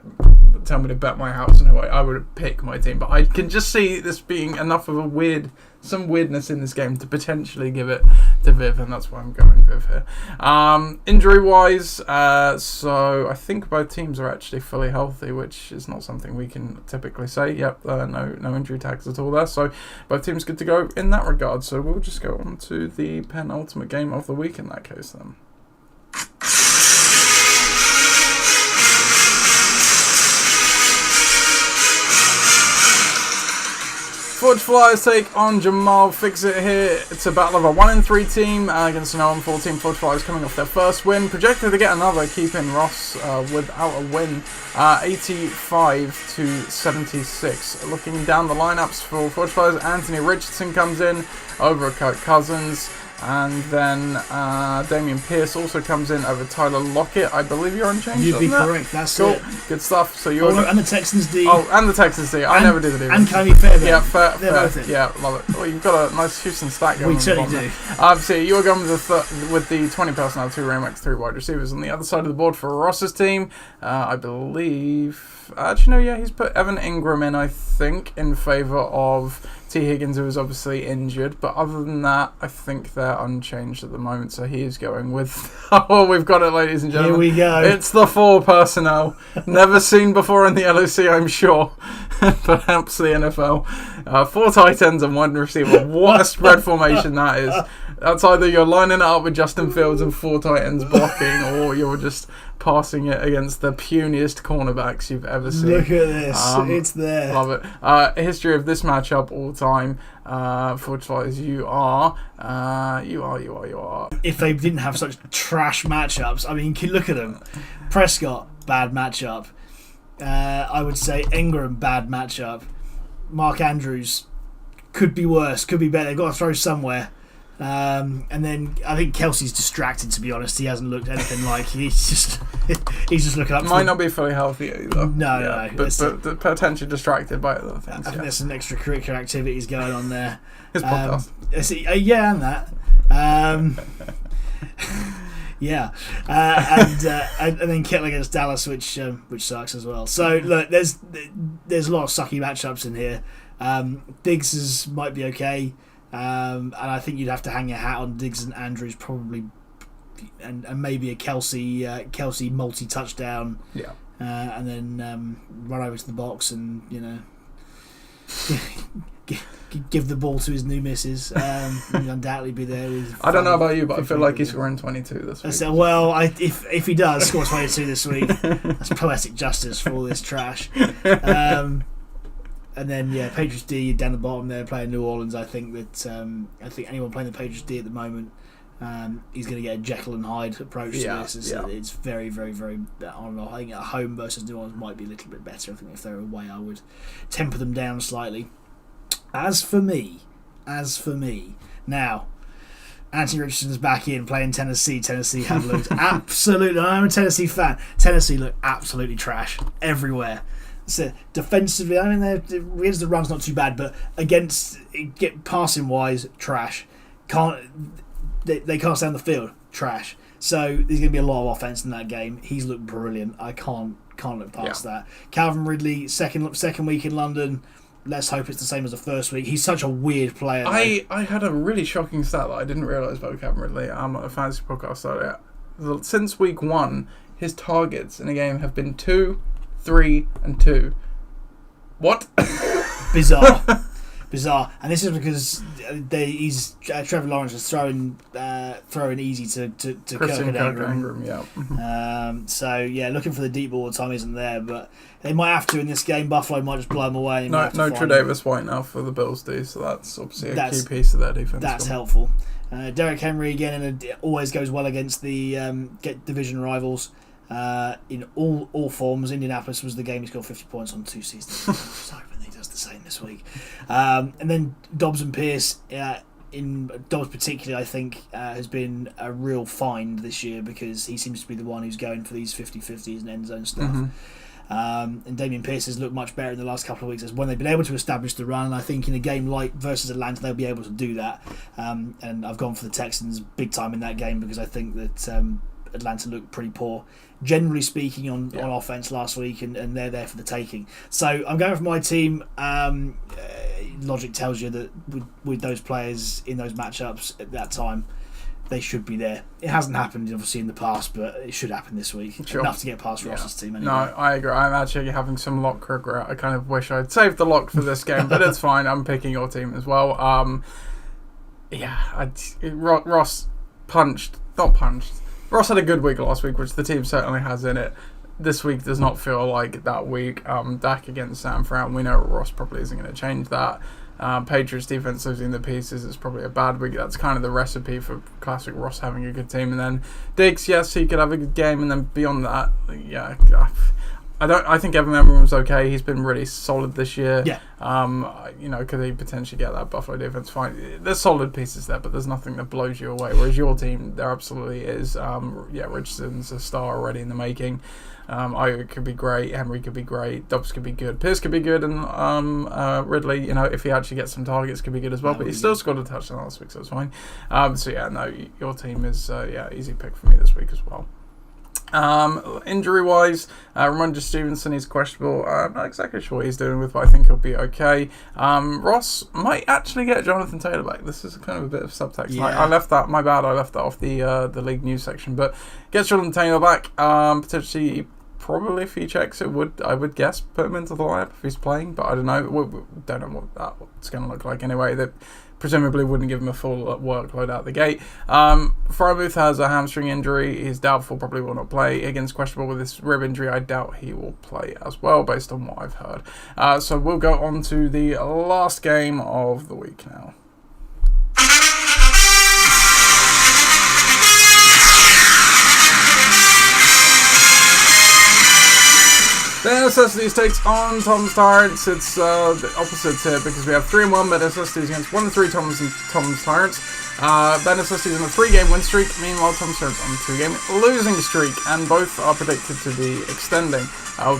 E: tell me to bet my house on who I would pick my team, but I can just see this being enough of some weirdness in this game to potentially give it to Viv, and that's why I'm going Viv here. Injury-wise, so I think both teams are actually fully healthy, which is not something we can typically say. Yep, no injury tags at all there, so both teams good to go in that regard. So we'll just go on to the penultimate game of the week in that case then. Forge Flyers take on Jamal Fixit here. It's a battle of a 1-3 team against an 0-4 team. Forge Flyers coming off their first win. Projected to get another, keeping Ross without a win. 85-76. Looking down the lineups for Forge Flyers, Anthony Richardson comes in over Kirk Cousins. And then Damian Pierce also comes in over Tyler Lockett. I believe you're unchanged.
B: You'd be correct. That's
E: cool.
B: It.
E: Good stuff. So you're
B: and the Texans D.
E: Oh, and the Texans D. I never do the D.
B: And Cody Fairbairn.
E: Yeah, fair.
B: Both in.
E: Yeah, love it. Well, you've got a nice Houston stack going.
B: We certainly do.
E: So you're going with the 20 personnel, 2 running backs, 3 wide receivers. On the other side of the board for Ross's team, I believe. Actually, no. Yeah, he's put Evan Ingram in, I think, in favour of T. Higgins, who is obviously injured, but other than that, I think they're unchanged at the moment, so he is going with... Oh, we've got it, ladies and gentlemen.
B: Here we go.
E: It's the 4 personnel. Never seen before in the LOC, I'm sure. Perhaps the NFL. 4 tight ends and 1 receiver. What a spread formation that is. That's either you're lining it up with Justin Fields and 4 tight ends blocking, or you're just passing it against the puniest cornerbacks you've ever seen.
B: Look at this. It's there.
E: Love it. History of this matchup all time. Forge Flyers, you are.
B: If they didn't have such trash matchups, I mean, you can look at them. Prescott, bad matchup. I would say Ingram, bad matchup. Mark Andrews, could be worse, could be better. They've got to throw somewhere. And then I think Kelsey's distracted, to be honest. He hasn't looked anything like he's just looking up.
E: Might not be fully healthy either.
B: No.
E: But potentially distracted by other things.
B: I think there's some extracurricular activities going on there.
E: His podcast.
B: Yeah, and that. Yeah, and then Kittle against Dallas, which sucks as well. So look, there's a lot of sucky matchups in here. Diggs might be okay, and I think you'd have to hang your hat on Diggs and Andrews probably, and maybe a Kelsey multi-touchdown.
E: Yeah.
B: And then run over to the box and give the ball to his new missus. He'll undoubtedly be there.
E: I don't know about you, but I feel like he's scoring 22 this week.
B: So, well, if he does score 22 this week, that's poetic justice for all this trash. And then Patriots D down the bottom there playing New Orleans. I think anyone playing the Patriots D at the moment, he's going to get a Jekyll and Hyde approach to this. It's very, very, very. I don't know. I think at home versus New Orleans might be a little bit better. I think if they're away, I would temper them down slightly. As for me, now Anthony Richardson's back in playing Tennessee. Tennessee have looked absolutely. I'm a Tennessee fan. Tennessee look absolutely trash everywhere. So defensively, I mean, against the run's not too bad, but passing wise, trash. They can't stay on the field, trash. So there's going to be a lot of offense in that game. He's looked brilliant. I can't look past that. Calvin Ridley, second week in London. Let's hope it's the same as the first week. He's such a weird player.
E: I had a really shocking stat that I didn't realise about Calvin Ridley. I'm on a fantasy podcast earlier. Since week 1, his targets in a game have been 2, 3, and 2. What?
B: Bizarre. And this is because Trevor Lawrence is throwing easy to
E: Christian
B: Kirk and
E: Ingram. Yeah.
B: Looking for the deep ball. Time isn't there, but they might have to in this game. Buffalo might just blow them away.
E: No Tre'Davious White now for the Bills do, so that's obviously a key piece of their defense.
B: That's helpful. Derrick Henry again, and it always goes well against the division rivals. In all forms, Indianapolis was the game he scored 50 points on 2 seasons. So hoping he does the same this week. And then Dobbs and Pierce, in Dobbs particularly, I think has been a real find this year because he seems to be the one who's going for these 50-50s and end zone stuff. And Damian Pierce has looked much better in the last couple of weeks as when they've been able to establish the run. And I think in a game like versus Atlanta, they'll be able to do that. And I've gone for the Texans big time in that game because I think that Atlanta looked pretty poor, generally speaking, on offense last week, and they're there for the taking. So I'm going for my team. Logic tells you that with those players in those matchups at that time, they should be there. It hasn't happened, obviously, in the past, but it should happen this week. Sure. Enough to get past Ross's team anyway.
E: No, I agree. I'm actually having some lock regret. I kind of wish I'd saved the lock for this game, but it's fine. I'm picking your team as well. Ross not punched. Ross had a good week last week, which the team certainly has in it. This week does not feel like that week. Dak against San Fran, we know Ross probably isn't going to change that. Patriots defense losing the pieces is probably a bad week. That's kind of the recipe for classic Ross having a good team. And then Diggs, yes, he could have a good game. And then beyond that, I think Evan Engram was okay. He's been really solid this year.
B: Yeah.
E: Could he potentially get that Buffalo defense fine? There's solid pieces there, but there's nothing that blows you away. Whereas your team, there absolutely is. Richardson's a star already in the making. Ayuk could be great. Henry could be great. Dobbs could be good. Pierce could be good, and Ridley, if he actually gets some targets, could be good as well. But he still scored a touchdown last week, so it's fine. Your team is easy pick for me this week as well. Injury-wise, Ramondre Stevenson is questionable. I'm not exactly sure what he's doing with, but I think he'll be okay. Ross might actually get Jonathan Taylor back. This is kind of a bit of subtext.
B: Yeah.
E: I left that. My bad. I left that off the league news section. But gets Jonathan Taylor back. Potentially, probably if he checks it, I would guess put him into the lineup if he's playing. But I don't know. We don't know what that's going to look like anyway. That presumably wouldn't give him a full workload out the gate. Freiermuth has a hamstring injury. He's doubtful, probably will not play. Higgins questionable with his rib injury. I doubt he will play as well, based on what I've heard. So we'll go on to the last game of the week now. Then Necessities takes on Tom's Tyrants. It's the opposites here because we have 3-1 Ben Necessities against 1-3 Tom's Tyrants. Ben Necessities on a 3-game win streak. Meanwhile, Tom's Tyrants on a 2-game losing streak, and both are predicted to be extending.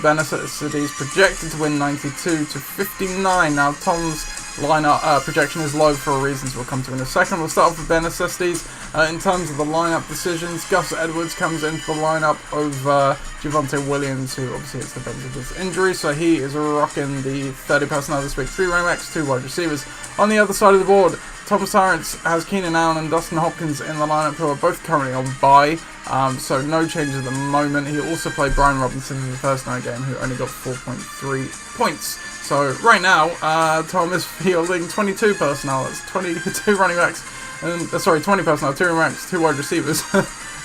E: Ben Necessities projected to win 92-59. Now Tom's lineup projection is low for reasons we'll come to in a second. We'll start off with their necessities. In terms of the lineup decisions, Gus Edwards comes into the lineup over Javonte Williams, who obviously is the bench of his injury, so he is rocking the 30 personnel this week. 3 running backs, 2 wide receivers. On the other side of the board, Thomas Torrance has Keenan Allen and Dustin Hopkins in the lineup, who are both currently on bye, so no changes at the moment. He also played Brian Robinson in the first night game, who only got 4.3 points. So right now, Tom is fielding 22 personnel. That's 22 running backs, and 20 personnel, 2 running backs, 2 wide receivers,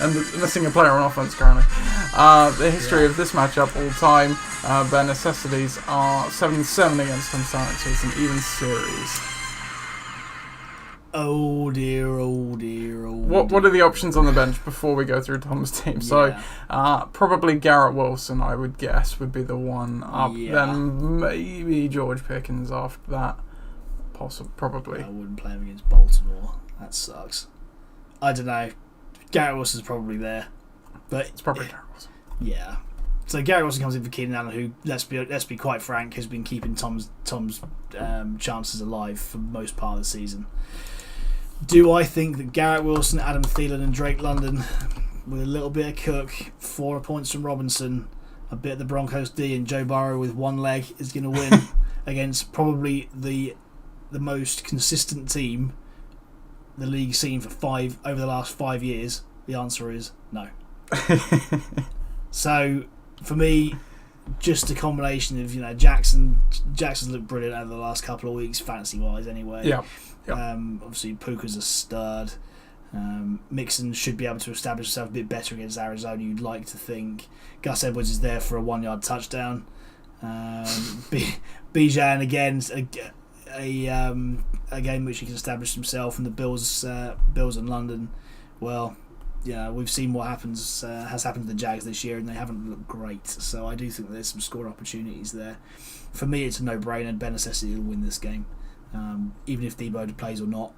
E: and missing a player on offense currently. The history of this matchup all time, their necessities are 7-7 against Tom Torrance, so it's an even series.
B: Oh dear, oh dear, oh
E: What are the options on the bench before we go through Tom's team? So, probably Garrett Wilson, I would guess, would be the one up.
B: Yeah.
E: Then maybe George Pickens after that. Probably.
B: I wouldn't play him against Baltimore. That sucks. I don't know. Garrett Wilson's probably there. But
E: It's probably Garrett Wilson.
B: Yeah. So Garrett Wilson comes in for Keenan Allen, who, let's be quite frank, has been keeping Tom's chances alive for most part of the season. Do I think that Garrett Wilson, Adam Thielen and Drake London, with a little bit of Cook, 4 points from Robinson, a bit of the Broncos D, and Joe Burrow with one leg is going to win against probably the most consistent team the league's seen over the last 5 years? The answer is no. So for me, just a combination of Jackson's looked brilliant over the last couple of weeks, fantasy wise anyway.
E: Yeah. Yep.
B: Obviously Puka's a stud. Mixon should be able to establish himself a bit better against Arizona, you'd like to think. Gus Edwards is there for a 1-yard touchdown. Bijan again, a game which he can establish himself, and the Bills in London. Well, yeah, we've seen what has happened to the Jags this year, and they haven't looked great. So I do think there's some score opportunities there. For me, it's a no-brainer. Ben Necessity will win this game, even if Debo plays or not,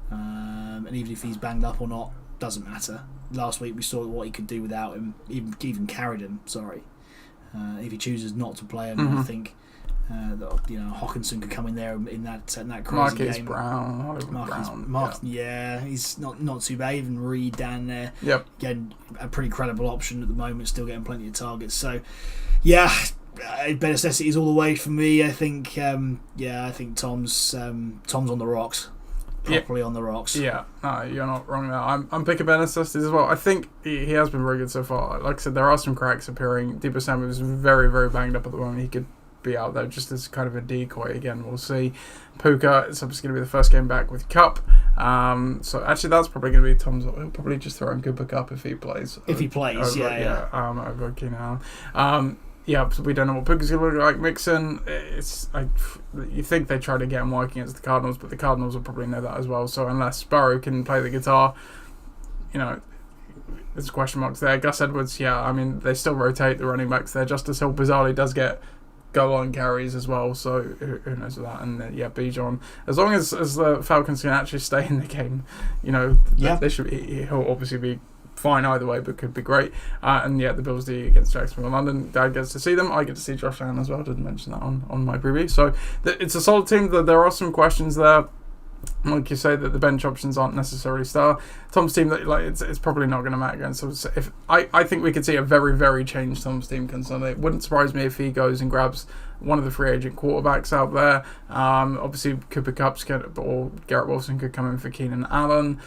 B: and even if he's banged up or not, doesn't matter. Last week we saw what he could do without him, even carried him. Sorry, if he chooses not to play him, I think. Hawkinson could come in there in that crazy
E: Marquise
B: game.
E: Brown,
B: yeah, he's not too bad. Even Reed down there,
E: Yep.
B: Again, a pretty credible option at the moment, still getting plenty of targets. So, yeah, Ben Necessity is all the way for me. I think, I think Tom's on the rocks. Properly on the rocks.
E: Yeah, no, you're not wrong there. I'm picking Ben Necessity as well. I think he has been very good so far. Like I said, there are some cracks appearing. Debo Samuel is very, very banged up at the moment. He could be out there just as kind of a decoy again. We'll see. Puka, it's obviously going to be the first game back with Cup. So actually, that's probably going to be Tom's. He'll probably just throw in Cooper Cup if he plays.
B: Over
E: Keenan Allen. So we don't know what Puka's going to look like. Mixon, you think they try to get him working against the Cardinals, but the Cardinals will probably know that as well. So unless Burrow can play the guitar, there's question marks there. Gus Edwards, they still rotate the running backs there. Justice Hill bizarrely does get goal-line carries as well, so who knows that. And Bijan, as long as the Falcons can actually stay in the game, they should he'll obviously be fine either way, but could be great. The Bills D against Jacksonville London. Dad gets to see them. I get to see Josh Allen as well. Didn't mention that on my preview. So it's a solid team. There are some questions there. Like you say, that the bench options aren't necessarily star. Tom's team, it's probably not going to matter. So if I think we could see a very, very changed Tom's team constantly. It wouldn't surprise me if he goes and grabs one of the free agent quarterbacks out there. Obviously, Cooper Kupp or Garrett Wilson could come in for Keenan Allen.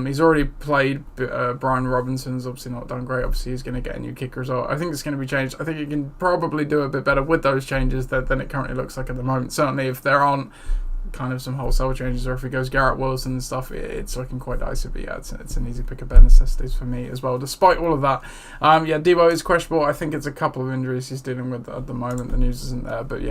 E: He's already played. Brian Robinson's obviously not done great. Obviously, he's going to get a new kicker as well. I think it's going to be changed. I think you can probably do a bit better with those changes than it currently looks like at the moment. Certainly, if there aren't kind of some wholesale changes, or if he goes Garrett Wilson and stuff, it's looking quite dicey. But it's an easy pick of Ben Necessities for me as well, despite all of that. Debo is questionable. I think it's a couple of injuries he's dealing with at the moment. The news isn't there, but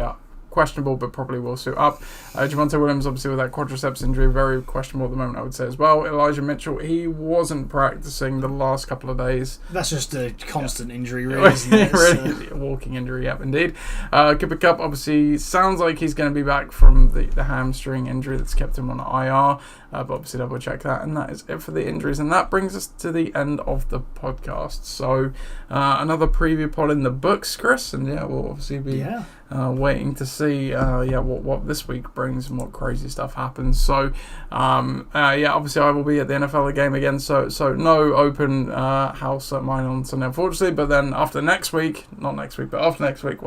E: questionable, but probably will suit up. Javonte Williams, obviously, with that quadriceps injury, very questionable at the moment, I would say as well. Elijah Mitchell, he wasn't practicing the last couple of days.
B: That's just a constant injury, really, isn't it?
E: Really, a walking injury, indeed. Cooper Kupp, obviously, sounds like he's going to be back from the hamstring injury that's kept him on IR. but obviously double check that. And that is it for the injuries, and that brings us to the end of the podcast. So another preview pod in the books, Chris, and we'll obviously be waiting to see what this week brings and what crazy stuff happens. So obviously I will be at the NFL game again, so no open house at mine on Sunday, unfortunately, but then after next week we'll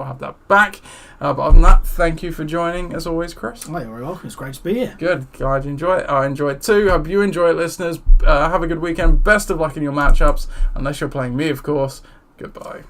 E: have that back. But other than that, thank you for joining as always, Chris.
B: Oh, you're very welcome. It's great to be here.
E: Good, glad you enjoy it. I enjoy it too. Hope you enjoy it, listeners. Have a good weekend. Best of luck in your matchups, unless you're playing me, of course. Goodbye.